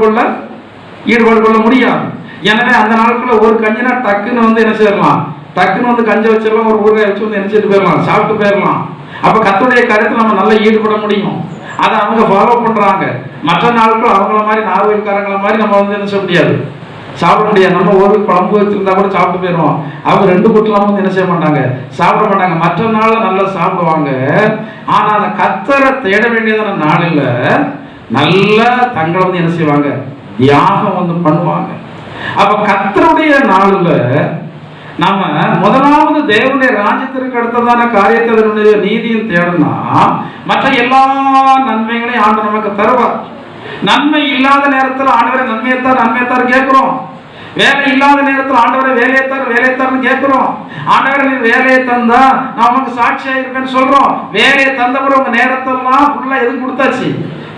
கொள்ள முடியாது. எனவே அந்த நாளுக்குள்ள ஒரு கஞ்சினா டக்குன்னு வந்து என்ன செய்யலாம், டக்குன்னு வந்து கஞ்சி வச்சிடலாம், ஒரு ஊறுகாய் வச்சு வந்து நினைச்சிட்டு போயிடலாம், சாப்பிட்டு போயிடலாம். அப்போ கர்த்தருடைய காரியத்தில் நம்ம நல்லா ஈடுபட முடியும். அதை அவங்க ஃபாலோ பண்றாங்க. மற்ற நாட்கள் அவங்கள மாதிரி நார்வேல்காரங்கள மாதிரி நம்ம வந்து என்ன செய்ய முடியாது, சாப்பிட முடியாது. நம்ம ஒரு குழம்பு வச்சிருந்தா கூட சாப்பிட்டு போயிடுவோம். அவங்க 2 கூட்டலாம் வந்து என்ன செய்ய மாட்டாங்க, சாப்பிட மாட்டாங்க. மற்ற நாள்ல நல்லா சாப்பிடுவாங்க. ஆனா அந்த கர்த்தரை தேட வேண்டியதான நாளில் நல்லா தங்களை வந்து என்ன செய்வாங்க, தியாகம் வந்து பண்ணுவாங்க. அப்ப கர்த்தருடைய நாளில் நம்ம முதலாவது தேவனுடைய ராஜ்யத்திற்கு அடுத்ததான காரியத்தை நீதியும் தேடனா மற்ற எல்லா நன்மைகளையும் ஆண்டவர் நமக்கு தருவார். நன்மை இல்லாத நேரத்தில் ஆண்டவரை நன்மையத்தார் கேட்கிறோம். வேலை இல்லாத நேரத்தில் ஆண்டவரை வேலையத்தார்னு கேட்கிறோம். ஆண்டவரை நீ வேலையை தந்தா நான் உனக்கு சாட்சியா இருப்பேன்னு சொல்றோம். வேலையை தந்தவரை உங்க நேரத்தெல்லாம் ஃபுல்லா எதுவும் கொடுத்தாச்சு,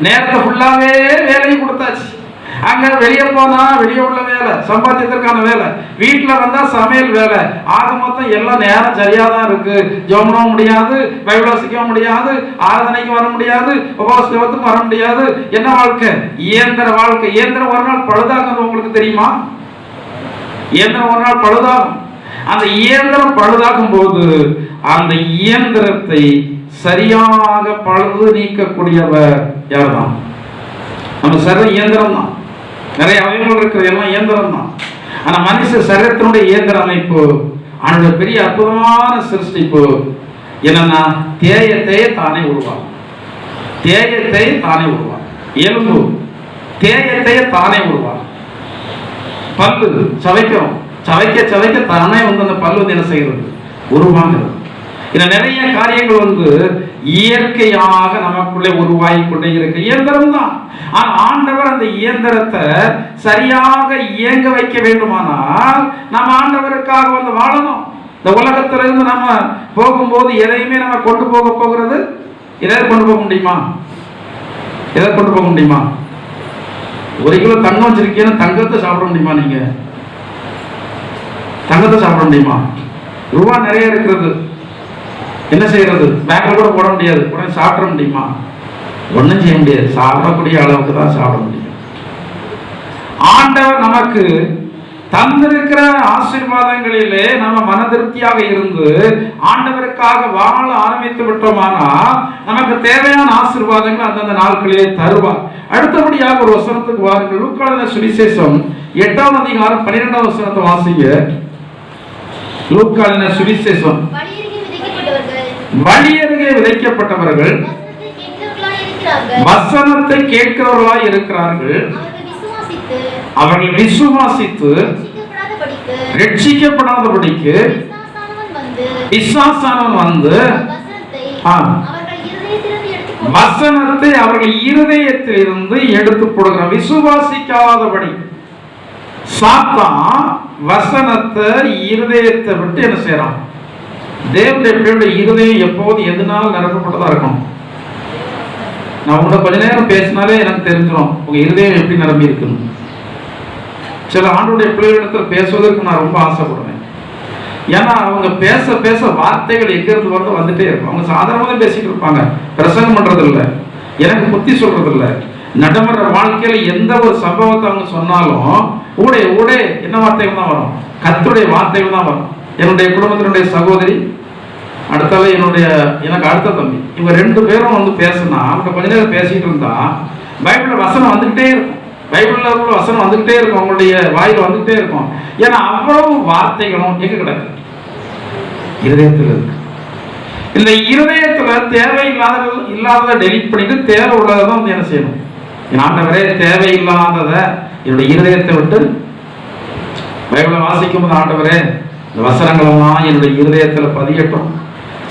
நேரத்தை ஃபுல்லாவே வேலையும் கொடுத்தாச்சு. அங்க வெளியே போனா வெளியே உள்ள வேலை, சம்பாத்தியத்திற்கான வேலை, வீட்டுல வந்தா சமையல் வேலை, ஆக மொத்தம் எல்லாம் நேரம் சரியாதான் இருக்கு. ஜெபம் முடியாது, பைபிள் வாசிக்க முடியாது, ஆராதனைக்கு வர முடியாது, உபவாசத்துக்கு வர முடியாது. என்ன வாழ்க்கை? இயந்திர வாழ்க்கை. இயந்திரம் ஒரு நாள் பழுதாகும். உங்களுக்கு தெரியுமா? இயந்திரம் ஒரு நாள் பழுதாகும். அந்த இயந்திரம் பழுதாகும் போது அந்த இயந்திரத்தை சரியாக பழுது நீக்கக்கூடியவர் யார்தான்? நம்ம சரீரம் இயந்திரம் தான். நிறைய அவயங்கள் இருக்கிறது எல்லாம் இயந்திரம் தான். ஆனா மனுஷ சரீரத்தினுடைய இயந்திர அமைப்பு அவனுடைய பெரிய அற்புதமான சிருஷ்டிப்பு என்னன்னா தேய தானே உருவாகும். தானே உருவாகும். எலும்பு தேய தானே உருவாகும். பல்லு சவைக்கிறோம், சவைக்க தானே வந்து அந்த பல்லு வந்து என்ன செய்கிறது, உருவாகிறது. இன்னும் நிறைய காரியங்கள் வந்து இயற்கையாக நமக்குள்ளே உருவாகி கொண்டே இருக்கு. இயந்திரம் தான். ஆனால் ஆண்டவர் அந்த இயந்திரத்தை சரியாக இயங்க வைக்க வேண்டுமானால் நம்ம ஆண்டவருக்காக வந்து வாழணும். இந்த உலகத்திலிருந்து நம்ம போகும்போது எதையுமே நம்ம கொண்டு போகிறது, எதை கொண்டு போக முடியுமா? எதை கொண்டு போக முடியுமா? 1 கிலோ தங்கம் வச்சிருக்கீங்கன்னு தங்கத்தை சாப்பிட முடியுமா? நீங்க தங்கத்தை சாப்பிட முடியுமா? ரூபா நிறைய இருக்கிறது, என்ன செய்யறது? பேக்ல கூட போட முடியாது, உடனே சாப்பிட முடியுமா? ஒன்றும் செய்ய முடியாது. சாப்பிடக்கூடிய அளவுக்கு தான் சாப்பிட முடியும். ஆண்டவர் நமக்கு தந்திருக்கிற ஆசீர்வாதங்களிலே நம்ம மன திருப்தியாக இருந்து ஆண்டவருக்காக வாழ ஆரம்பித்து விட்டோமானா நமக்கு தேவையான ஆசீர்வாதங்கள் அந்தந்த நாட்களிலே தருவார். அடுத்தபடியாக ஒரு வசனத்துக்கு வாருங்கள். லூக்கா சுவிசேஷம் 8ஆம் அதிகாரம் 12ஆம் வசனத்தை வாசிங்க. லூக்கா சுவிசேஷம். வழியருகே விதைக்கப்பட்டவர்கள் வசனத்தை கேட்கிறவர்களாய் இருக்கிறார்கள். அவர்கள் விசுவாசித்து ரட்சிக்கப்படாதபடிக்கு பிசாசானவன் வந்து வசனத்தை அவர்கள் இருதயத்திலிருந்து எடுத்து போடுகிறான். விசுவாசிக்காதபடி சாத்தான் வசனத்தை இருதயத்தை விட்டு என்ன செய்யறான்? தேவனுடைய பிள்ளையுடைய இருதயம் எப்போது எதனால நிரப்பப்பட்டதா இருக்கணும். நான் உங்களோட கொஞ்ச நேரம் பேசினாலே எனக்கு தெரிஞ்சிடும் உங்க இருதயம் எப்படி நிரம்பி இருக்குன்னு. சில ஆண்டுடைய பிள்ளைகளிடத்தில் பேசுவதற்கு நான் ரொம்ப ஆசைப்படுவேன். ஏன்னா அவங்க பேச பேச வார்த்தைகள் எங்கிருந்து வரது வந்துட்டே இருக்கும். அவங்க சாதாரணமாக பேசிட்டு இருப்பாங்க, பிரசங்கம் பண்றது இல்லை, எனக்கு புத்தி சொல்றது இல்லை. நடைமுறை வாழ்க்கையில எந்த ஒரு சம்பவத்தை அவங்க சொன்னாலும் ஊடே என்ன வார்த்தைகள் தான் வரும்? கர்த்தருடைய வார்த்தைகள் தான் வரும். என்னுடைய குடும்பத்தினுடைய சகோதரி, அடுத்தது எனக்கு அடுத்த தம்பி, இவங்க 2 பேரும் வந்து பேசினா அவங்க கொஞ்ச நேரம் பேசிட்டு இருந்தா பைபிள்ல வசனம் வந்துகிட்டே இருக்கும். பைபிள்ல உள்ள வசனம் வந்துகிட்டே இருக்கும், அவங்களுடைய வாயில வந்துகிட்டே இருக்கும். ஏன்னா அவ்வளவு வார்த்தைகளும் எங்க கிடக்கு? இருதயத்தில் இருக்கு. இந்த இருதயத்துல தேவையில்லாததை டெலிட் பண்ணிட்டு தேவை உள்ளதான் வந்து என்ன செய்யணும்? ஆண்டவரே தேவையில்லாததை என்னுடைய இருதயத்தை விட்டு பைபிளை வாசிக்கும் போது ஆண்டவரே இந்த வசனங்களெல்லாம் என்னுடைய இருதயத்துல பதியட்டும்,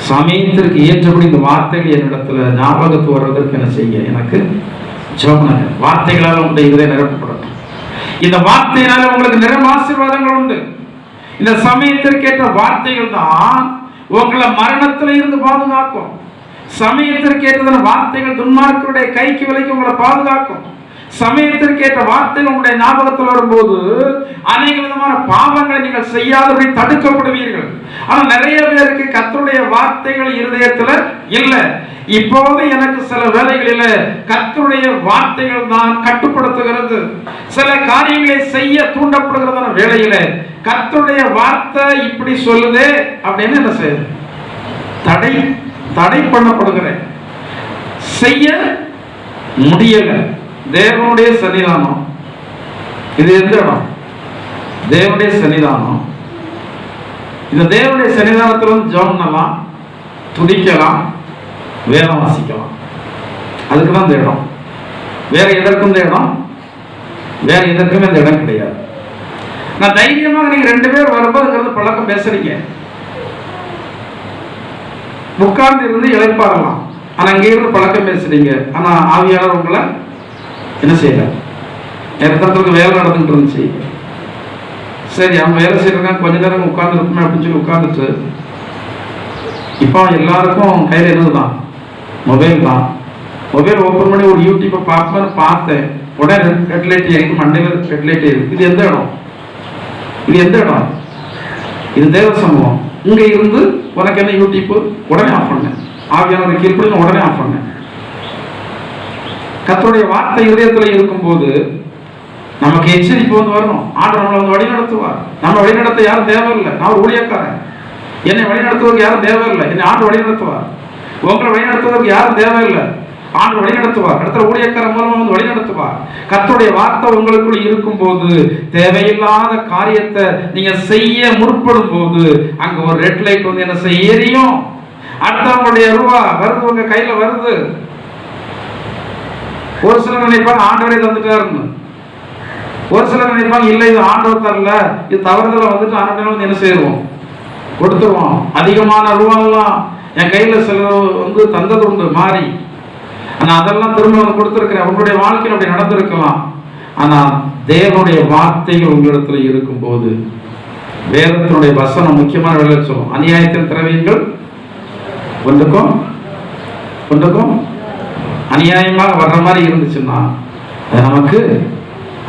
சமயத்திற்கு ஏற்றபடி இந்த வார்த்தைகள் என்னிடத்துல ஞாபகத்து வர்றதற்கு என்ன செய்ய எனக்கு ஜெபம். வார்த்தைகளால் உங்களுடைய இருதயம் நிரப்பப்படட்டும். இந்த வார்த்தையினால உங்களுக்கு நிறைய ஆசீர்வாதங்கள் உண்டு. இந்த சமயத்திற்கேற்ற வார்த்தைகள் தான் உங்களை மரணத்தில் இருந்து பாதுகாக்கும். சமயத்திற்கேற்ற வார்த்தைகள் துன்மார்க்கருடைய கைக்கு விலைக்கு உங்களை பாதுகாக்கும். சமயத்திற்கேற்ற வார்த்தைகள் உங்களுடைய ஞாபகத்தில் வரும்போது அநேக விதமான பாவங்களை நீங்கள் செய்யாதபடி தடுக்கப்படுவீர்கள். ஆனா நிறைய பேருக்கு கர்த்தருடைய வார்த்தைகள் இருதயத்துல இல்லை. இப்போது எனக்கு சில வேளைகளில கர்த்தருடைய வார்த்தைகள் தான் கட்டுப்படுத்துகிறது. சில காரியங்களை செய்ய தூண்டப்படுகிறதான வேளையில கர்த்தருடைய வார்த்தை இப்படி சொல்லுதே அப்படின்னு என்ன செய்யுது? தடை பண்ணப்படுகிறேன், செய்ய முடியல. தேவனுடைய சன்னிதானம் இது எந்த இடம்? தேவனுடைய சன்னிதானம். இந்த தேவனுடைய சன்னிதானத்தில் வந்து ஜெபம் பண்ணலாம், துதிக்கலாம், வேதம் வாசிக்கலாம். அதுக்கு தான் இந்த இடம். வேற எதற்கும் இந்த இடம், வேற எதற்குமே இந்த இடம் கிடையாது. நான் தைரியமாக நீங்க 2 பேர் வரும்போது பழக்கம் பேசுறீங்க, உட்கார்ந்து இருந்து இழைப்பாரலாம். ஆனா அங்கே இருந்து பழக்கம் பேசுறீங்க. ஆனா ஆவியாளர் உங்களை என்ன செய்யல? நேரத்திற்கு வேலை நடந்துட்டு இருந்துச்சு, சரி அவன் வேலை செய்யறாங்க, கொஞ்ச நேரம் உட்கார்ந்து இருக்குமே அப்படின்னு சொல்லி உட்கார்ந்துட்டு, இப்போ எல்லாருக்கும் கையில் என்னதுதான்? மொபைல் தான். மொபைல் ஓப்பன் பண்ணி ஒரு யூடியூப்பை பார்த்தேன், உடனே ரெட் லைட் எரிக்கும், மண்டையில் ரெட் லைட் எரிக்கும். இது எந்த இடம்? இது எந்த இடம்? இது தேவ சமூகம். இங்க இருந்து உனக்கு என்ன யூடியூப்? உடனே ஆஃப் பண்ணேன். ஆவியானவர் கீழ்ப்படி உடனே ஆஃப் பண்ணேன். கர்த்தருடைய வார்த்தை இதயத்தில் இருக்கும்போது நமக்கு எச்சரிப்பு வந்து வரணும். ஆண்டவர் நம்மளை வந்து வழி நடத்துவார். நம்ம வழி நடத்த யாரும் தேவையில்லை. நான் ஒரு ஊழியக்காரன், என்னை வழி நடத்துவதற்கு யாரும் தேவையில்லை. என்னை ஆண்டு வழி நடத்துவார். உங்களை வழி நடத்துவதற்கு யாரும் தேவையில்லை. ஆண்டு வழி நடத்துவார். அடுத்த ஊழியக்காரன் மூலமா வந்து வழி நடத்துவார். கர்த்தருடைய வார்த்தை உங்களுக்குள் இருக்கும் போது தேவையில்லாத காரியத்தை நீங்க செய்ய முற்படும் போது அங்க ஒரு ரெட் லைட் வந்து என்ன செய்ய எரியும். அடுத்தவங்களுடைய ரூபா வருது, உங்க கையில வருது. ஒரு சிலர் நினைப்பாங்க ஆண்டவரே தந்துட்டாருன்னு, ஒரு சிலர் நினைப்பாங்க இல்லை இது ஆண்டவர் தரல, இது தவறுதல வந்துட்டு ஆண்டவரை வந்து என்ன செய்வோம்? கொடுத்துருவோம். அதிகமான ரூபாயெல்லாம் என் கையில சிலர் வந்து தந்தது உண்டு மாறி. ஆனா அதெல்லாம் திரும்ப வந்து கொடுத்துருக்கிறேன். உங்களுடைய வாழ்க்கையில் அப்படி நடந்திருக்கலாம். ஆனா தேவனுடைய வார்த்தைகள் உங்களிடத்துல இருக்கும் போது வேதத்தினுடைய வசனம் முக்கியமான வேலை சொல்லும். அநியாயத்தின் திரவியங்கள் ஒன்றுக்கும் ஒன்றுக்கும் அநியாயமாக வர்ற மாதிரி இருந்துச்சுன்னா அது நமக்கு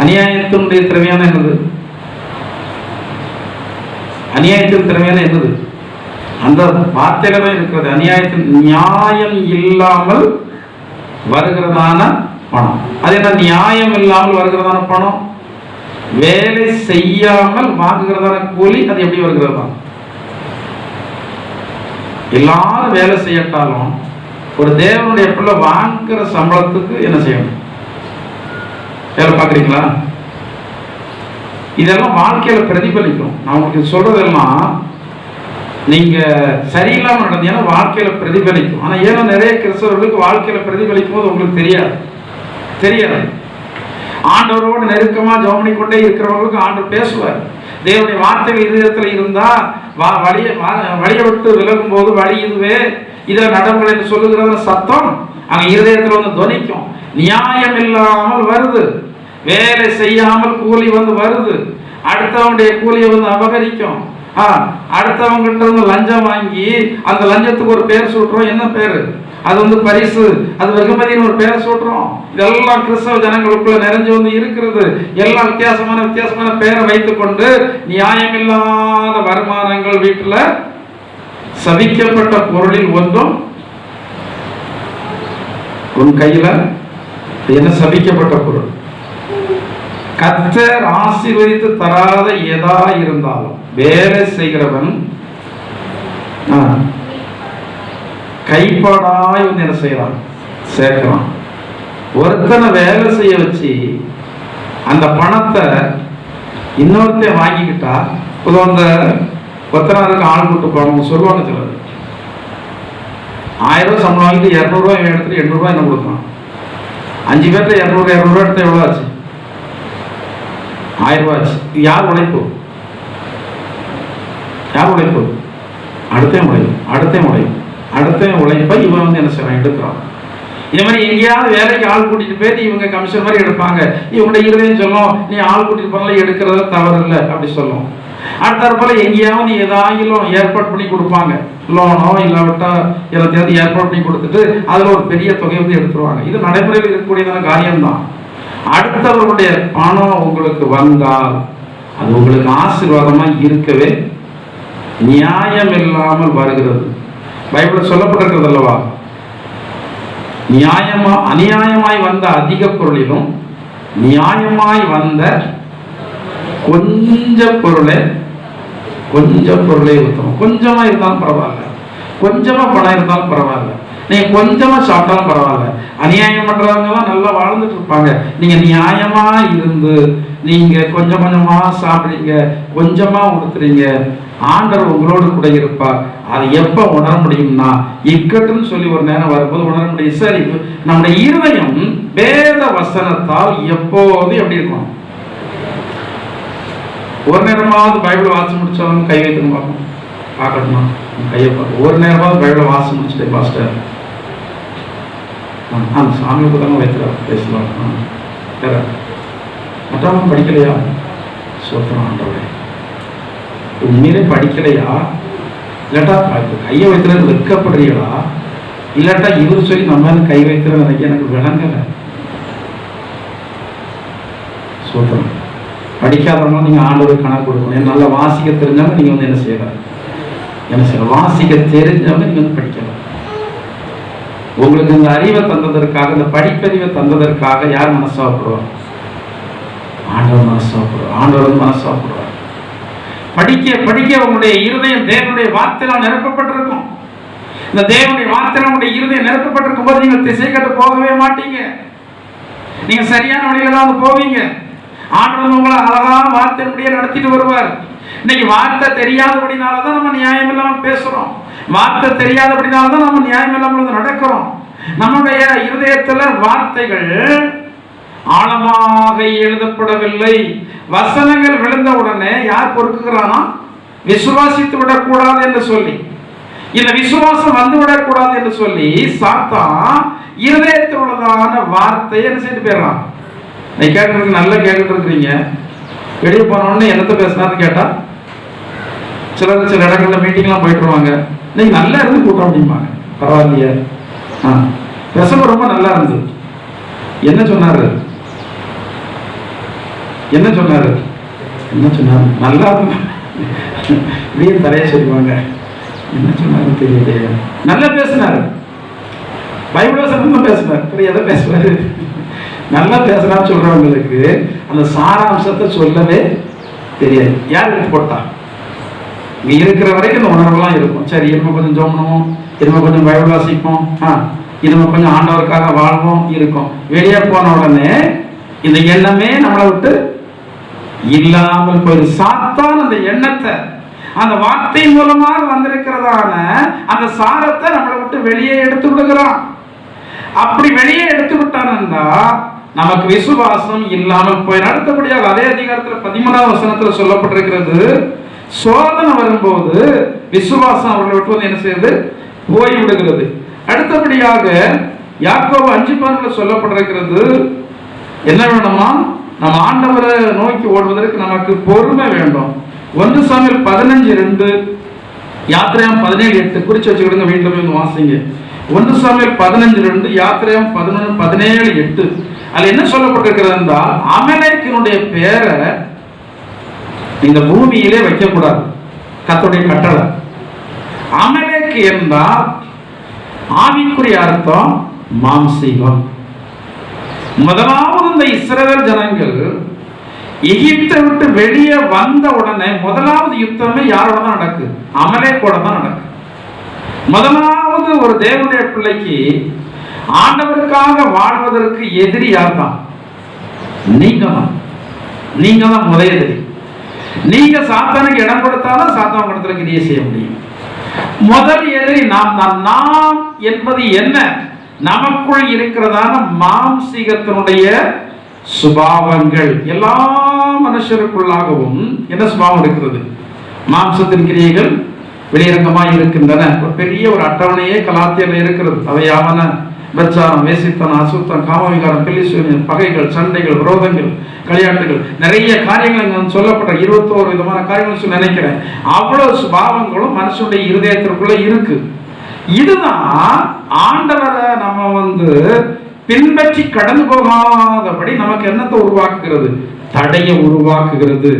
அநியாயத்தினுடைய திறமையான என்னது? அநியாயத்தின் திறமையான என்னது? அந்த வார்த்தையில தான் இருக்கிறது. அநியாயத்தின் நியாயம் இல்லாமல் வருகிறதான பணம். அது என்ன? நியாயம் இல்லாமல் வருகிறதான பணம், வேலை செய்யாமல் வாங்குகிறதான கூலி. அது எப்படி வருகிறதா? எல்லாரும் வேலை செய்யட்டாலும் ஒரு தேவனுடைய பிள்ளை வாங்குற சம்பளத்துக்கு என்ன செய்யணும்? வேலை பார்க்குறீங்களா? இதெல்லாம் வாழ்க்கையில பிரதிபலிக்கும். நான் உங்களுக்கு சொல்றதெல்லாம் நீங்க சரியில்லாம நடந்தீங்கன்னா வாழ்க்கையில பிரதிபலிக்கும். ஆனா ஏன்னா நிறைய கிறிஸ்தவர்களுக்கு வாழ்க்கையில பிரதிபலிக்கும் போது உங்களுக்கு தெரியாது. ஆண்டவரோடு நெருக்கமா ஜெபம் பண்ணி கொண்டே இருக்கிறவங்களுக்கு ஆண்டவர் பேசுவார். தேவனுடைய வார்த்தைகள் இதயத்தில் இருந்தா வழியை விட்டு விலகும் போது வழி இதுவே இதில் நடங்கள் என்று சொல்லுகிற சத்தம் அங்க இருதயத்தில் வந்து துவனிக்கும். நியாயம் இல்லாமல் வருது, வேலை செய்யாமல் கூலி வந்து வருது, அடுத்தவனுடைய கூலியை வந்து அபகரிக்கும். அடுத்தவங்கிட்ட வந்து லஞ்சம் வாங்கி அந்த லஞ்சத்துக்கு ஒரு பேர் சூட்டுறோம். என்ன பேரு? அது வந்து பரிசு, அது வெகுமதினு ஒரு பேரை சூட்டுறோம். இதெல்லாம் கிறிஸ்தவ ஜனங்களுக்குள்ள நிறைஞ்சு வந்து இருக்கிறது. எல்லாம் வித்தியாசமான பேரை வைத்துக் கொண்டு நியாயமில்லாத வருமானங்கள் வீட்டுல சபிக்கப்பட்ட பொருளில் ஒன்றும் உன் கையில என்ன? சபிக்கப்பட்ட பொருள். கர்த்தர் ஆசீர்வதித்து தராத எதா இருந்தாலும் வேலை செய்கிறவன் கைப்பாடாய் வந்து என்ன செய்யறான்? சேர்க்கிறான். ஒருத்தனை வேலை செய்ய வச்சு அந்த பணத்தை இன்னொருத்தைய வாங்கிக்கிட்டா, அந்த கொத்தனாருக்கு ஆள் கூட்டு போவாங்க சொல்லுவாங்க. சிலர் 1000 ரூபாய் சம்பளம் வாங்கிட்டு 200 ரூபாய் எடுத்துட்டு 800 ரூபாய் என்ன கொடுக்கலாம்? 5 பேர்ட்ட 200 ரூபாய் எடுத்து எவ்வளவு ஆச்சு? 1000 ரூபாய் ஆச்சு. யார் உழைப்பு? அடுத்த உழைப்பை இவன் வந்து என்ன செய்யறான்? எடுக்கிறான். இதே மாதிரி எங்கேயாவது வேலைக்கு ஆள் கூட்டிட்டு போயிட்டு இவங்க கமிஷன் மாதிரி எடுப்பாங்க. இவங்க இருதையும் சொல்லும், நீ ஆள் கூட்டிட்டு போனாலும் எடுக்கிறது தவறு இல்லை அப்படி சொல்லும். அடுத்த போல எங்கேயாவது ஏதாயிலும் ஏற்பாடு பண்ணி கொடுப்பாங்க, லோனோ இல்லாவிட்டா எல்லாத்தையாவது ஏற்பாடு பண்ணி கொடுத்துட்டு அதுல ஒரு பெரிய தொகை வந்து எடுத்துருவாங்க. இது நடைமுறையில் இருக்கக்கூடியதான காரியம்தான். அடுத்தவர்களுடைய பணம் உங்களுக்கு வந்தால் அது உங்களுக்கு ஆசீர்வாதமா இருக்கவே நியாயம் இல்லாமல் வருகிறது. பைபிள் சொல்லப்பட்டிருக்கிறது அல்லவா, அநியாயமாய் வந்த அதிக பொருளிலும் நியாயமாய் வந்த கொஞ்ச பொருளை உத்தமம். கொஞ்சமா இருந்தாலும் பரவாயில்ல, கொஞ்சமா பணம் இருந்தாலும் பரவாயில்ல, நீங்க கொஞ்சமா சாப்பிட்டாலும் பரவாயில்ல. அநியாயம் பண்றவங்க எல்லாம் நல்லா வாழ்ந்துட்டு இருப்பாங்க. நீங்க நியாயமா இருந்து நீங்க கொஞ்சம் கொஞ்சமா சாப்பிடுறீங்க, கொஞ்சமா உடுத்துறீங்க, ஆண்டவர் உங்களோடு கூட இருப்பார். அதை எப்ப உணர முடியும்னா இக்கட்டுன்னு சொல்லி ஒரு நேரம் வரும்போது உணர முடியும். சரி, நம்முடைய இருதயம் வேத வசனத்தால் எப்போது எப்படி இருக்கும்? ஒரு நேரமாவது பைபிள் வாசி முடிச்சாலும் கை வைத்து பார்க்கணுமா? கையை பார்க்க ஒரு நேரமாவது பைபிள் வாசி முடிச்சுட்டே பாஸ்டர் அந்த சாமிக்கு தானே வைக்கிறார் பேசலாம். மற்றவங்க படிக்கலையா? சோத்திரம் ஆண்டவரே, உண்மையிலே படிக்கலையா? இல்லாட்டா கையை வைக்கிறது வெட்கப்படுறீங்களா? இல்லாட்டா இவர் சொல்லி நம்ம கை வைக்கிறது எனக்கு விளங்கலை. சோத்திரம். படிக்காதவங்க நீங்க ஆண்டவருக்கு கணக்கு கொடுக்கணும். நல்லா வாசிக்க தெரிஞ்சவங்க நீங்க வந்து என்ன செய்யலாம்? வாசிக்க தெரிஞ்சவங்க நீங்க வந்து படிக்கலாம். உங்களுக்கு இந்த அறிவை தந்ததற்காக, இந்த படிப்பறிவை தந்ததற்காக யார் மனசாப்படுவார்? ஆண்டவர் மனசாப்படுவார். ஆண்டவர் மனசாப்படுவார். படிக்க படிக்க உங்களுடைய இருதயம் தேவனுடைய வார்த்தையால் நிரப்பப்பட்டிருக்கும். இந்த தேவனுடைய வார்த்தையால் உங்களுடைய இருதயம் நிரப்பப்பட்டிருக்கும் போது நீங்கள் திசை கட்டு போகவே மாட்டீங்க. நீங்க சரியான வழியில தான் போவீங்க. ஆண்டவர் உங்களை அழகான வார்த்தையின்படியே நடத்திட்டு வருவார். இன்னைக்கு வார்த்தை தெரியாதபடினாலதான் நம்ம நியாயம் இல்லாமல் பேசுறோம். வார்த்தை தெரியாதபடினாலதான் நம்ம நியாயம் இல்லாமல் நடக்கிறோம். நம்முடைய இருதயத்துல வார்த்தைகள் ஆழமாக எழுதப்படவில்லை. வசனங்கள் விழுந்த உடனே யார் பொறுக்குகிறானா? விசுவாசித்து விடக்கூடாது என்று சொல்லி, இந்த விசுவாசம் வந்து விடக்கூடாது என்று சொல்லி சாத்தான் இருதயத்தில் உள்ளதான வார்த்தையை என்ன செய்து போயிடறான். நீ கேட்டு நல்லா கேட்டுட்டு இருக்கிறீங்க, வெளியே போனோடனே என்னத்த பேசினான்னு கேட்டா சில இடங்கள்ல மீட்டிங்லாம் போயிட்டுருவாங்க. நீங்க நல்லா இருந்து கூட்டம் அப்படிம்பாங்க. பரவாயில்லையே, பேச ரொம்ப நல்லா இருந்தது. என்ன சொன்னாரு நல்லா இப்படியே தலைய சொல்லுவாங்க. என்ன சொன்னாரு தெரியலையே, நல்லா பேசினாரு, பைபிள் வசனம் பேசினார், எதை பேசுவாரு? நல்லா பேசுறான்னு சொல்றவங்களுக்கு அந்த சாராம்சத்தை சொல்லவே தெரியாது. யார் எடுத்து போட்டா? இங்க இருக்கிற வரைக்கும் இந்த உணர்வெல்லாம் இருக்கும். சரி, இனிமே கொஞ்சம் ஜோமனமும், இனிமே கொஞ்சம் பைபிள் வாசிப்போம், இனிமே கொஞ்சம் ஆண்டவருக்காக வாழ்வோம் இருக்கும். வெளியே போன உடனே இந்த எண்ணமே நம்மளை விட்டு இல்லாமல் போயிடும். சாத்தான் அந்த எண்ணத்தை, அந்த வார்த்தை மூலமாக வந்திருக்கிறதான அந்த சாரத்தை நம்மளை விட்டு வெளியே எடுத்து விடுகிறான். அப்படி வெளியே எடுத்து விட்டான்னா நமக்கு விசுவாசம் இல்லாமல் போய். அடுத்தபடியாக அதே அதிகாரத்தில் 13வது வசனத்துல சொல்லப்பட்டிருக்கிறது, சோதனை வரும்போது விசுவாசம் அவர்களை விட்டு வந்து என்ன செய்யுது? போய் விடுகிறது. அடுத்தபடியாக யாக்கோபு 5:12 சொல்லப்பட்டிருக்கிறது, என்ன வேணுமா? நம்ம ஆண்டவரை நோக்கி ஓடுவதற்கு நமக்கு பொறுமை வேண்டும். 1 சாமுவேல் 15:2, யாத்திரையாம் 17:8 குறிச்சு வச்சுக்கிடுங்க, வீட்டில் போய் வாசிங்க. 1 சாமுவேல் 15:2, யாத்திரையாம் 17:8. அதுல என்ன சொல்லப்பட்டிருக்கிறது என்றால், அமலேக்கினுடைய பேரை இந்த பூமியிலே வைக்கக்கூடாது, கர்த்தருடைய கட்டளை. அமலேக்கு என்றால் ஆவிக்குரிய அர்த்தம் மாம்சீகம். முதலாவது இந்த இஸ்ரவேல் ஜனங்கள் எகிப்தை விட்டு வெளியே வந்த உடனே முதலாவது யுத்தமே யாரோட தான் நடக்கு? அமலேக்கோட தான் நடக்கு. முதலாவது ஒரு தேவனுடைய பிள்ளைக்கு ஆண்டவருக்காக வாழ்வதற்கு எதிரி யார் தான்? நீங்க தான். நீங்க தான் முதல் எதிரி. நீங்க சாத்தானுக்கு இடம் கொடுத்தாலும் சாத்தான் இடத்துல கிரியை செய்ய முடியும். முதல் எதிரி நாம் தான். நாம் என்பது என்ன? நமக்குள் இருக்கிறதான மாம்சீகத்தினுடைய சுபாவங்கள். எல்லா மனுஷருக்குள்ளாகவும் என்ன சுபாவம் இருக்கிறது? மாம்சத்தின் கிரியைகள் வெளியரங்கமாய் இருக்கின்றன. ஒரு பெரிய ஒரு அட்டவணையே கலாத்தியத்தில் இருக்கிறது. அவையாவன பிரச்சாரம், வேசித்தனம், அசுத்தம், காமவிகாரம், பில்லிசூனியம், பகைகள், சண்டைகள், விரோதங்கள், களியாட்டுகள், நிறைய காரியங்கள் சொல்லப்பட்ட 21 விதமான காரியங்கள் நினைக்கிறேன். அவ்வளவு சுபாவங்களும் மனுஷனுடைய இருதயத்திற்குள்ள இருக்கு. இதுதான் ஆண்டவரை நம்ம பின்பற்றி கடந்து போகாதபடி நமக்கு என்னத்தை உருவாக்குகிறது? தடையை உருவாக்குகிறது.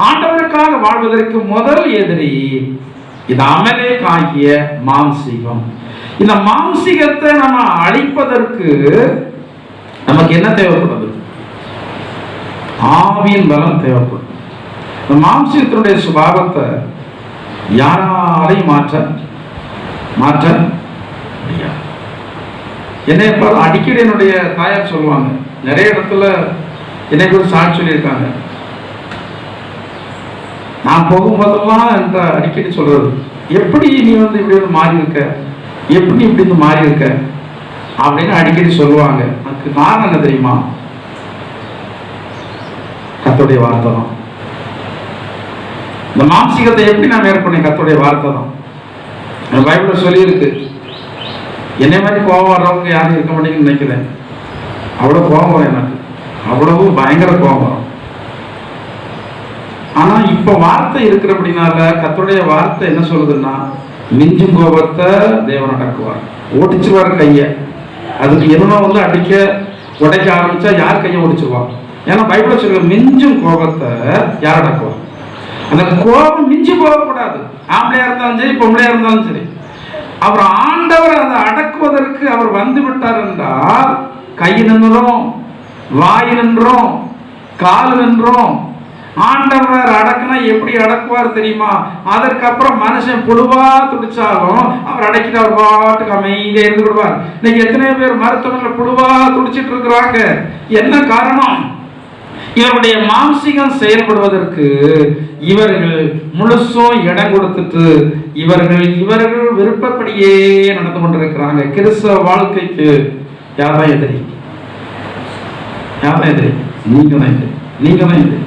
ஆண்டவருக்காக வாழ்வதற்கு முதல் எதிரி இது அமலேக்காகிய மாம்சீகம். இந்த மாம்சீகத்தை நம்ம அழிப்பதற்கு நமக்கு என்ன தேவைப்படுது? ஆவியின் பலம் தேவைப்படும். இந்த மாம்சீகத்தினுடைய சுபாவத்தை யாராலையும் மாற்ற முடியாது. என்னை அடிக்கடி என்னுடைய தாயார் சொல்லுவாங்க, நிறைய இடத்துல என்னை குறித்து சாட்சி சொல்லியிருக்காங்க. நான் போகும்போதெல்லாம் என்ற அடிக்கடி சொல்றது, எப்படி நீ இப்படி மாறி இருக்க, எப்படி இப்படி மாறி இருக்க அப்படின்னு அடிக்கடி சொல்லுவாங்க. அதுக்கு காரணம் என்ன தெரியுமா? கர்த்தருடைய வார்த்தை தான். இந்த மாம்சீகத்தை எப்படி நான் மேற்கொண்டேன்? கர்த்தருடைய வார்த்தை தான். பைபிள்ல சொல்லி இருக்கு, என்னை மாதிரி கோபம் வர்றவங்க யாரும் இருக்க மாட்டேங்குன்னு நினைக்கிறேன். அவ்வளவு கோபம் வரும் எனக்கு, அவ்வளவு பயங்கர கோபம் வரும். ஆனா இப்ப வார்த்தை இருக்கிறபடினால கர்த்தருடைய வார்த்தை என்ன சொல்லுதுன்னா, மிஞ்சும் கோபத்தை தேவன் அடக்குவார், ஓடிச்சுவார் கைய. அதுக்கு என்ன அடிக்க உடைக்க ஆரம்பிச்சா யார் கையை ஓடிச்சிருவாங்க? ஏன்னா பைபிள் சொல்ற மிஞ்சும் கோபத்தை யார் அடக்குவார்? அந்த கோபம் மிஞ்சி போகக்கூடாது. ஆம்பளையா இருந்தாலும் சரி, பொம்பளையா இருந்தாலும் சரி. அப்புறம் ஆண்டவர் அதை அடக்குவதற்கு அவர் வந்து விட்டார் என்றால், கை நின்றோம், வாய் நின்றோம், கால் நின்றோம். ஆண்டவர் அடக்குனா எப்படி அடக்குவார் தெரியுமா? அதற்கப்புறம் மனுஷன் புழுவா துடிச்சாலும் அவர் அடக்கிட்டு அவர் பாட்டுக்கு அமைதியா இருந்து விடுவார். இன்னைக்கு எத்தனை பேர் மருத்துவமனையில் புழுவா துடிச்சிட்டு இருக்கிறாங்க? என்ன காரணம்? இவருடைய மாம்சீகம் செயல்படுவதற்கு இவர்கள் முழுசும் இடம் கொடுத்துட்டு இவர்கள் விருப்பப்படியே நடந்து கொண்டிருக்கிறாங்க. கிறிஸ்தவ வாழ்க்கைக்கு யார்தான் எதிரி? யார்தான் எதிரி? நீங்க தான் எதிரி. நீங்க தான் எதிரி.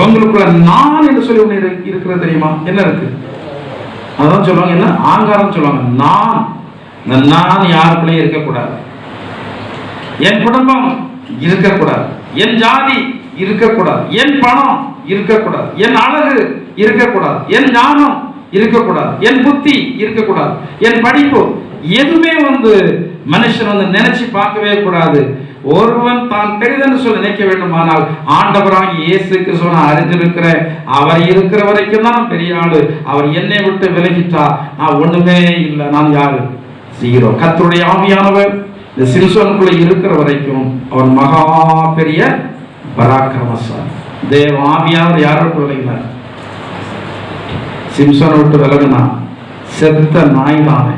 உங்களுக்குள்ள நான் என்று சொல்லி ஒண்ணு இருக்கிறது தெரியுமா? என்ன இருக்கு? அதான் சொல்லுவாங்க, என்ன ஆங்காரம் சொல்லுவாங்க, நான் யாருக்குள்ளே இருக்கக்கூடாது, என் குடும்பம் இருக்கக்கூடாது, என் ஜாதி இருக்கக்கூடாது, என் பணம் இருக்கக்கூடாது, என் அழகு இருக்கக்கூடாது, என் ஞானம் இருக்கக்கூடாது, என் புத்தி இருக்கக்கூடாது, என் படிப்பு எதுவுமே மனுஷன் நினைச்சு பார்க்கவே கூடாது. ஒருவன் தான் பெரிதென்று சொல்லி நினைக்க வேண்டுமானால் ஆண்டவராகிய இயேசு கிறிஸ்துவை அறிந்திருக்கிற அவர் இருக்கிற வரைக்கும் தான் பெரிய ஆளு. அவர் என்னை விட்டு விலகிட்டா நான் ஒண்ணுமே இல்லை, நான் யாரு? ஜீரோ. கர்த்தருடைய ஆவியானவர் இந்த சிம்சோனுக்குள்ள இருக்கிற வரைக்கும் அவன் மகா பெரிய பராக்கிரமசாலி. தேவ ஆவியானவர் யாரை விட்டு விலகினார்? சிம்சோனை விட்டு விலகுனா செத்த நாய் தானே,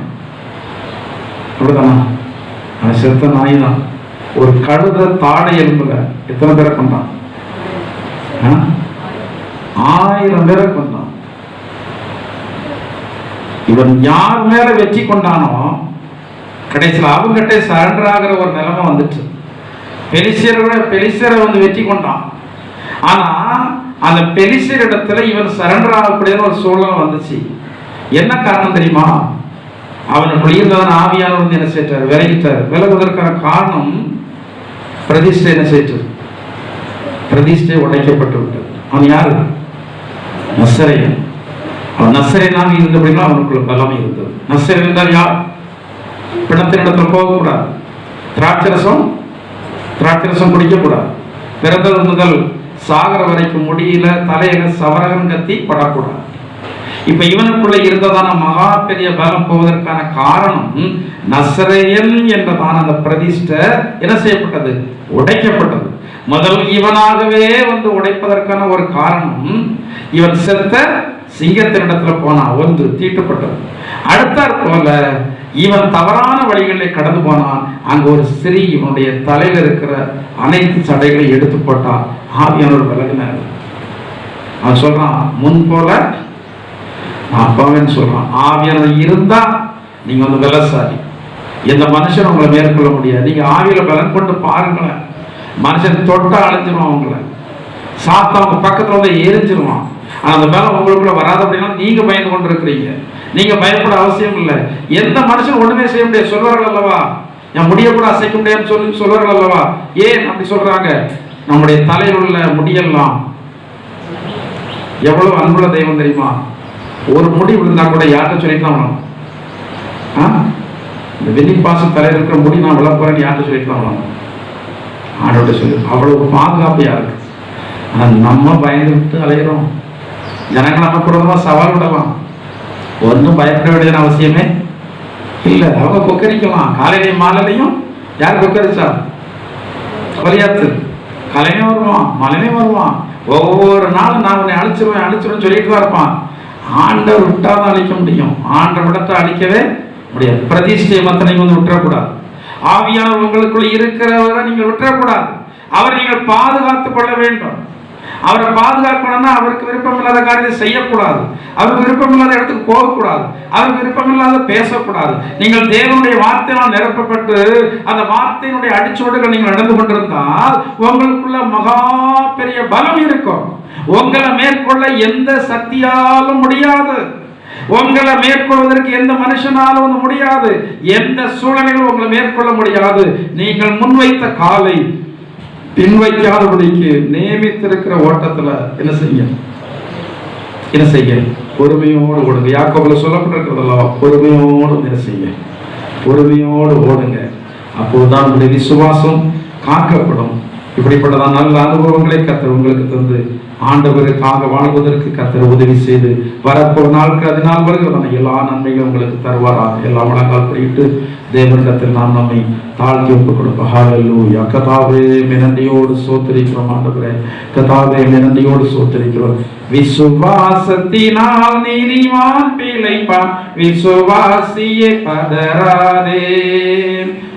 அப்படிதானா? செத்த நாய் தான். ஒரு கழுத தாடை எலும்புல எத்தனை பேரை கொண்டான்? 1000 பேரை கொண்டான். இவன் யார் மேல வெற்றி கொண்டானோ கடைசியில் அவங்ககிட்ட சரண்டர் ஆகிற ஒரு நிலைமை வந்துட்டு பெலிஸ்தரை வெற்றி கொண்டான். ஆனா அந்த பெலிஸ்தர் இடத்துல இவன் சரண்டர் ஆகக்கூடிய ஒரு சூழ்நிலை வந்துச்சு. என்ன காரணம் தெரியுமா? அவனுக்குள்ள இருந்தவன் ஆவியானவர் என்ன செய்தார்? விலகிட்டார். விலகுவதற்கான காரணம் பிரதிஷ்டை என்ன செய்தது? பிரதிஷ்டை உடைக்கப்பட்டு விட்டது. அவன் யாரு? நசரேயன். அவன் நசரேயனாக இருந்தபடினா அவனுக்குள்ள பலம் இருந்தது. நசரேயன் என்றால் யார்? பிணத்தின் இடத்துல போகக்கூடாது, திராட்சரசம் குடிக்கக்கூடாது, பிறந்தது முதல் சாகர வரைக்கும் முடியல தலையில சவரகன் கத்தி படக்கூடாது. இப்ப இவனுக்குள்ள இருந்ததான மகா பெரிய பலம் போவதற்கான காரணம் நசரேயன் என்றதான அந்த பிரதிஷ்டை என்ன செய்யப்பட்டது? உடைக்கப்பட்டது. முதல் இவனாகவே உடைப்பதற்கான ஒரு காரணம், இவன் செத்த சிங்கத்தினிடத்துல போனா ஒன்று தீட்டுப்பட்டது. அடுத்தாற் போல இவன் தவறான வழிகளில் கடந்து போனான். அங்க ஒரு ஸ்திரீ இவனுடைய தலையில இருக்கிற அனைத்து சடைகளை எடுத்து போட்டான். ஆவியானவர் விலகினார். அவன் சொல்றான், முன் போல அப்பாவேன்னு சொல்றான். ஆவியானவர் இருந்தா நீங்க பலசாலி. எந்த மனுஷன் உங்களை மேற்கொள்ள முடியாது. நீங்க ஆவியில பலன் கொண்டு பாருங்களேன். மனுஷன் தொட்டா அழைஞ்சிருவான், உங்களை சாத்தா உங்க பக்கத்துல எரிஞ்சிருவான். ஆனா அந்த பலம் உங்களுக்குள்ள வராது அப்படின்னா நீங்க பயந்து கொண்டு இருக்கிறீங்க. நீங்க பயப்பட அவசியம் இல்லை. எந்த மனுஷன் ஒண்ணுமே செய்ய முடியாது. சொல்வார்கள் அல்லவா, என் முடிய கூட அசைக்க முடியாதுன்னு சொல்லி சொல்வார்கள் அல்லவா? ஏன் அப்படி சொல்றாங்க? நம்முடைய தலையில் உள்ள முடியெல்லாம் எவ்வளவு அன்புள்ள தெய்வம் தெரியுமா? ஒரு முடி விழுந்தா கூட யார்கிட்ட சொல்லிக்கலாம்? இந்த வெள்ளி பாசம் தலையில் இருக்கிற முடி நான் விளப்புறேன்னு யார்கிட்ட சொல்லிக்கலாம்? ஆண்டோட சொல்லு. அவ்வளவு பாதுகாப்பையா இருக்கு. ஆனா நம்ம பயந்து விட்டு அலைகிறோம். ஜனங்கள் நம்ம கூட சவால் விடலாம், ஒன்றும் பயப்பட வேண்டிய அவசியமே இல்லை. அவங்க கொக்கரிக்கலாம். காலையிலையும் மாலையிலையும் யார் கொக்கரிச்சா? பலியாத்து காலையிலையும் வருவான், மாலையிலையும் வருவான். ஒவ்வொரு நாளும் நான் உன்னை அழிச்சிருவேன் சொல்லிட்டு தான் இருப்பான். ஆண்டவர் விட்டாதான் அழிக்க முடியும். ஆண்டவர் விடத்தை அழிக்கவே முடியாது. பிரதிஷ்டை மத்தனை விட்டுறக்கூடாது. ஆவியானவர் உங்களுக்குள்ள இருக்கிறவரை நீங்கள் விட்டுறக்கூடாது. அவரை நீங்கள் பாதுகாத்துக் கொள்ள வேண்டும். அவரை பாதுகாக்கணும்னா அவருக்கு விருப்பம் இல்லாத காரியத்தை செய்யக்கூடாது. அவருக்கு விருப்பம் இல்லாத இடத்துக்கு போகக்கூடாது. அவருக்கு விருப்பம் இல்லாத பேசக்கூடாது. நீங்கள் தேவனுடைய வார்த்தையால் நிரப்பப்பட்டு அந்த வார்த்தையினுடைய அடிச்சோடுகள் நீங்கள் நடந்து கொண்டிருந்தால் உங்களுக்குள்ள மகா பெரிய பலம் இருக்கும். உங்களை மேற்கொள்ள எந்த சக்தியாலும் முடியாது. உங்களை மேற்கொள்வதற்கு எந்த மனுஷனாலும் முடியாது. எந்த சூழ்நிலையிலும் உங்களை மேற்கொள்ள முடியாது. நீங்கள் முன்வைத்த காலை பின்வைக்காதபடிக்கு நியமித்திருக்கிற ஓட்டத்துல என்ன செய்ய? பொறுமையோடு ஓடுங்க. யாக்கோபுல சொல்லப்பட்டிருக்கிறதல்லவா? பொறுமையோடு என்ன செய்ய? பொறுமையோடு ஓடுங்க. அப்போதுதான் உங்களுடைய விசுவாசம் காக்கப்படும். இப்படிப்பட்டதான் நல்ல அனுபவங்களை கர்த்தர் உங்களுக்கு தந்து ஆண்டவருக்காக வாழ்வதற்கு கர்த்தர் உதவி செய்து வரப்போற நாட்கள் அதனால் வருகிறதான எல்லா நன்மைகளும் உங்களுக்கு தருவாராக. எல்லா வளங்கள் குறித்து தேவனிடத்தில் நாம் நம்மை தாழ்த்தி ஒப்புக் கொடுப்போம். ஹல்லேலூயா. கர்த்தாவே நன்றியோடு ஸ்தோத்திரிக்கிறோம். ஆண்டவரே கர்த்தாவே நன்றியோடு ஸ்தோத்திரிக்கிறோம். விசுவாசத்தினால் நீதிமான் பிழைப்பான், விசுவாசியே பதறாதே.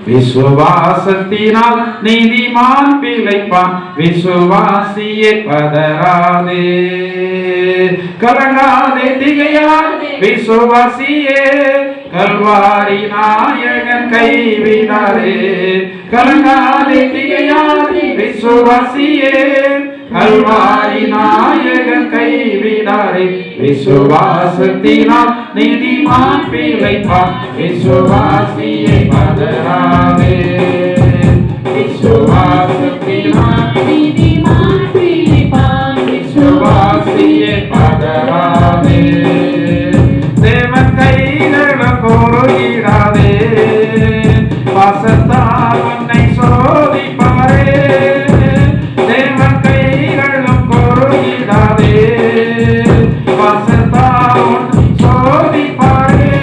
விசுவாசத்தினால் நீதிமான் பிழைப்பான், விசுவாசியே பதறாதே. கலங்காதே திகையாதே விசுவாசியே, கல்வாரி நாயகன் கைவிடாதே. கலங்காதே திகையாதே விசுவாசியே, கல்வாரி நாயகன் கைவிடாதே. விசுவாசத்தினால் நீதிமான் பிழைப்பான், விசுவாசியை பதறாதே. விசுவாசத்தினால் நீதிமான் பிழைப்பான், விசுவாசியை பதறாதே. தேவன் கைகளும் பொருளிடாதே, பாசத்தால் உன்னை சோதிப்பாரே. தேவன் கைகளும் பொருளிடாதே, பாசத்தால் உன்னை சோதிப்பாரே.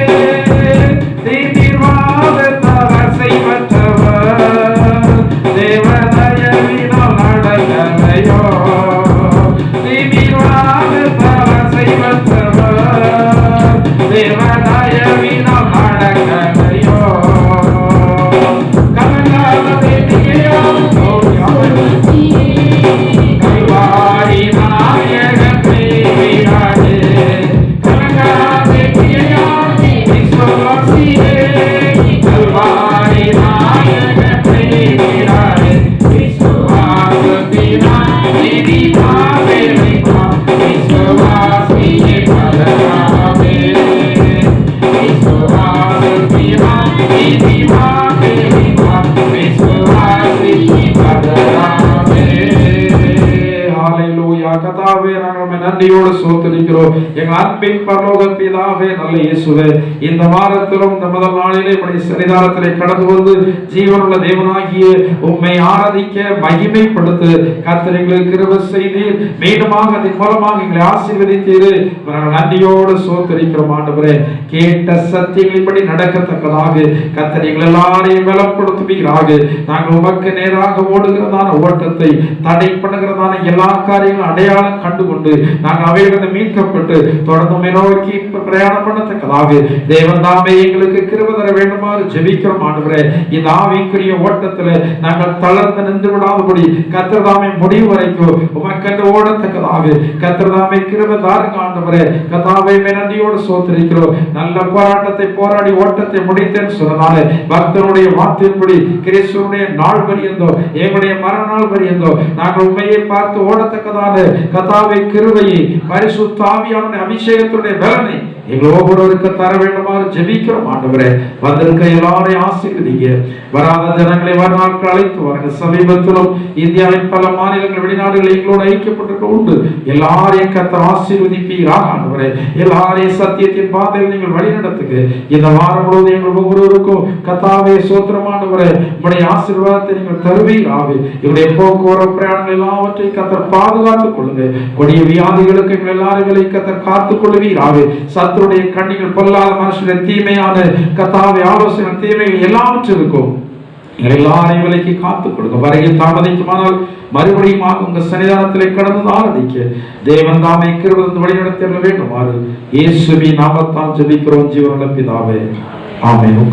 தீவிரவாதத்தால் அசைவற்றவர், தேவதயவினால் நடக்கலையோ. தீவிரவாதத்தால் அசைவற்றவர், தேவதயவினால் நடக்கலையோ. கலங்காதே திகையாதே கல்வாரி நாயகன் கைவிடாதே. கலங்காதே திகையாதே விசுவாசியே, கல்வாரி நாயகன் கைவிடாதே. விசுவாசத்தினால் நீதிமான் பிழைப்பான், விசுவாசியே பதறாதே. விசுவாசத்தினால் நீதிமான் பிழைப்பான், விசுவாசியே பதறாதே. ஹல்லேலூயா. கர்த்தாவே நாங்கள் நன்றியோடு ஸ்தோத்திரிக்கிறோம். எங்கள் அன்பின் பரலோக பிதாவே, நல்ல இயேசுவே, இந்த வாரத்திலும் இந்த முதல் நாளிலே உம்முடைய சன்னிதானத்திலே கடந்து வந்து ஜீவனுள்ள தேவனாகிய உம்மை ஆராதிக்க மகிமைப்படுத்த கர்த்தர் எங்களுக்கு கிருபை செய்தீர். மீண்டுமாக அதன் மூலமாக எங்களை ஆசீர்வதித்தீர். நாங்கள் நன்றியோடு ஸ்தோத்திரிக்கிறோம். ஆண்டவரே, கேட்ட சத்தியங்களின்படி நடக்கத்தக்கதாக கர்த்தர் எங்கள் எல்லாரையும் பலப்படுத்துவீராக. நாங்கள் உமக்கு நேராக ஓடுகிறதான ஓட்டத்தை தடை பண்ணுகிறதான எல்லா காரியங்களும் அடையாளம் கண்டுகொண்டு நாங்கள் அவைகளிடம் மீட்கப்பட்டு தொடர்ந்து நோக்கி பிரயாணம் பண்ணத்தக்கதாக தேவன் தாமே எங்களுக்கு கிருபை தர வேண்டுமாறு ஜெபிக்கிறோம். ஆண்டவரே, இந்த ஆவிக்குரிய ஓட்டத்தில் நாங்கள் தளர்ந்து நின்று விடாதபடி கர்த்தர் தாமே முடிவு வரைக்கும் உமக்கென்று ஓடத்தக்கதாக கர்த்தர் தாமே கிருபை தாருங்க. ஆண்டவரே கர்த்தாவே நன்றியோடு ஸ்தோத்திரிக்கிறோம். நல்ல போராட்டத்தை போராடி ஓட்டத்தை முடித்தேன்னு சொன்னதால பக்தனுடைய வார்த்தையின்படி கிறிஸ்துவுடைய நாள் பரியந்தோ எங்களுடைய மரண நாள் பரியந்தோ நாங்கள் உண்மையை பார்த்து ஓடத்தக்கதான கர்த்தாவே கிருபையை பரிசுத்த ஆவியானவருடைய அபிஷேகத்துடைய பலனை எங்கள் ஒவ்வொருவருக்கு தர வேண்டுமாறு ஜெபிக்கிறோம் ஆண்டவரே. வந்திருக்க எல்லாரையும் ஆசீர்வதிங்க. வராத ஜனங்களை வர நாட்கள் அழைத்து வாருங்க. சமீபத்திலும் இந்தியாவின் பல மாநிலங்கள் வெளிநாடுகள் எங்களோடு ஐக்கியப்பட்டிருக்க உண்டு. எல்லாரையும் கர்த்தர் ஆசீர்வதிப்பீராக ஆண்டவரே. எல்லாரையும் சத்தியத்தின் பாதையில் நீங்கள் வழிநடத்துங்க. இந்த வாரம் முழுவதும் எங்கள் ஒவ்வொருவருக்கும் கர்த்தாவே ஸ்தோத்திரம் ஆண்டவரே. உம்முடைய ஆசீர்வாதத்தை நீங்கள் தருவீராக. இவருடைய போக்குவரத்து பிரயாணங்கள் எல்லாவற்றையும் கர்த்தர் பாதுகாத்துக் கொள்ளுங்க. கொடிய வியாதிகளுக்கு எங்கள் எல்லாரையும் கர்த்தர் காத்துக் கொள்வீராக. சத்துருடைய கண்ணிகள் பொல்லாத மனுஷனுடைய தீமையான கர்த்தாவே ஆலோசனை தீமைகள் எல்லாவற்றிற்கும் எங்கள் எல்லாரையும் விலைக்கு காத்துக் கொடுங்க. வருகை தாமதிக்குமானால் மறுபடியும் உங்க சன்னிதானத்திலே கடந்து ஆராதிக்க தேவன் தாமே கிருபை வழிநடத்த வேண்டுமாறு இயேசுவின் நாமத்தால் ஜெபிக்கிறோம் ஜீவனுள்ள பிதாவே. ஆமென்.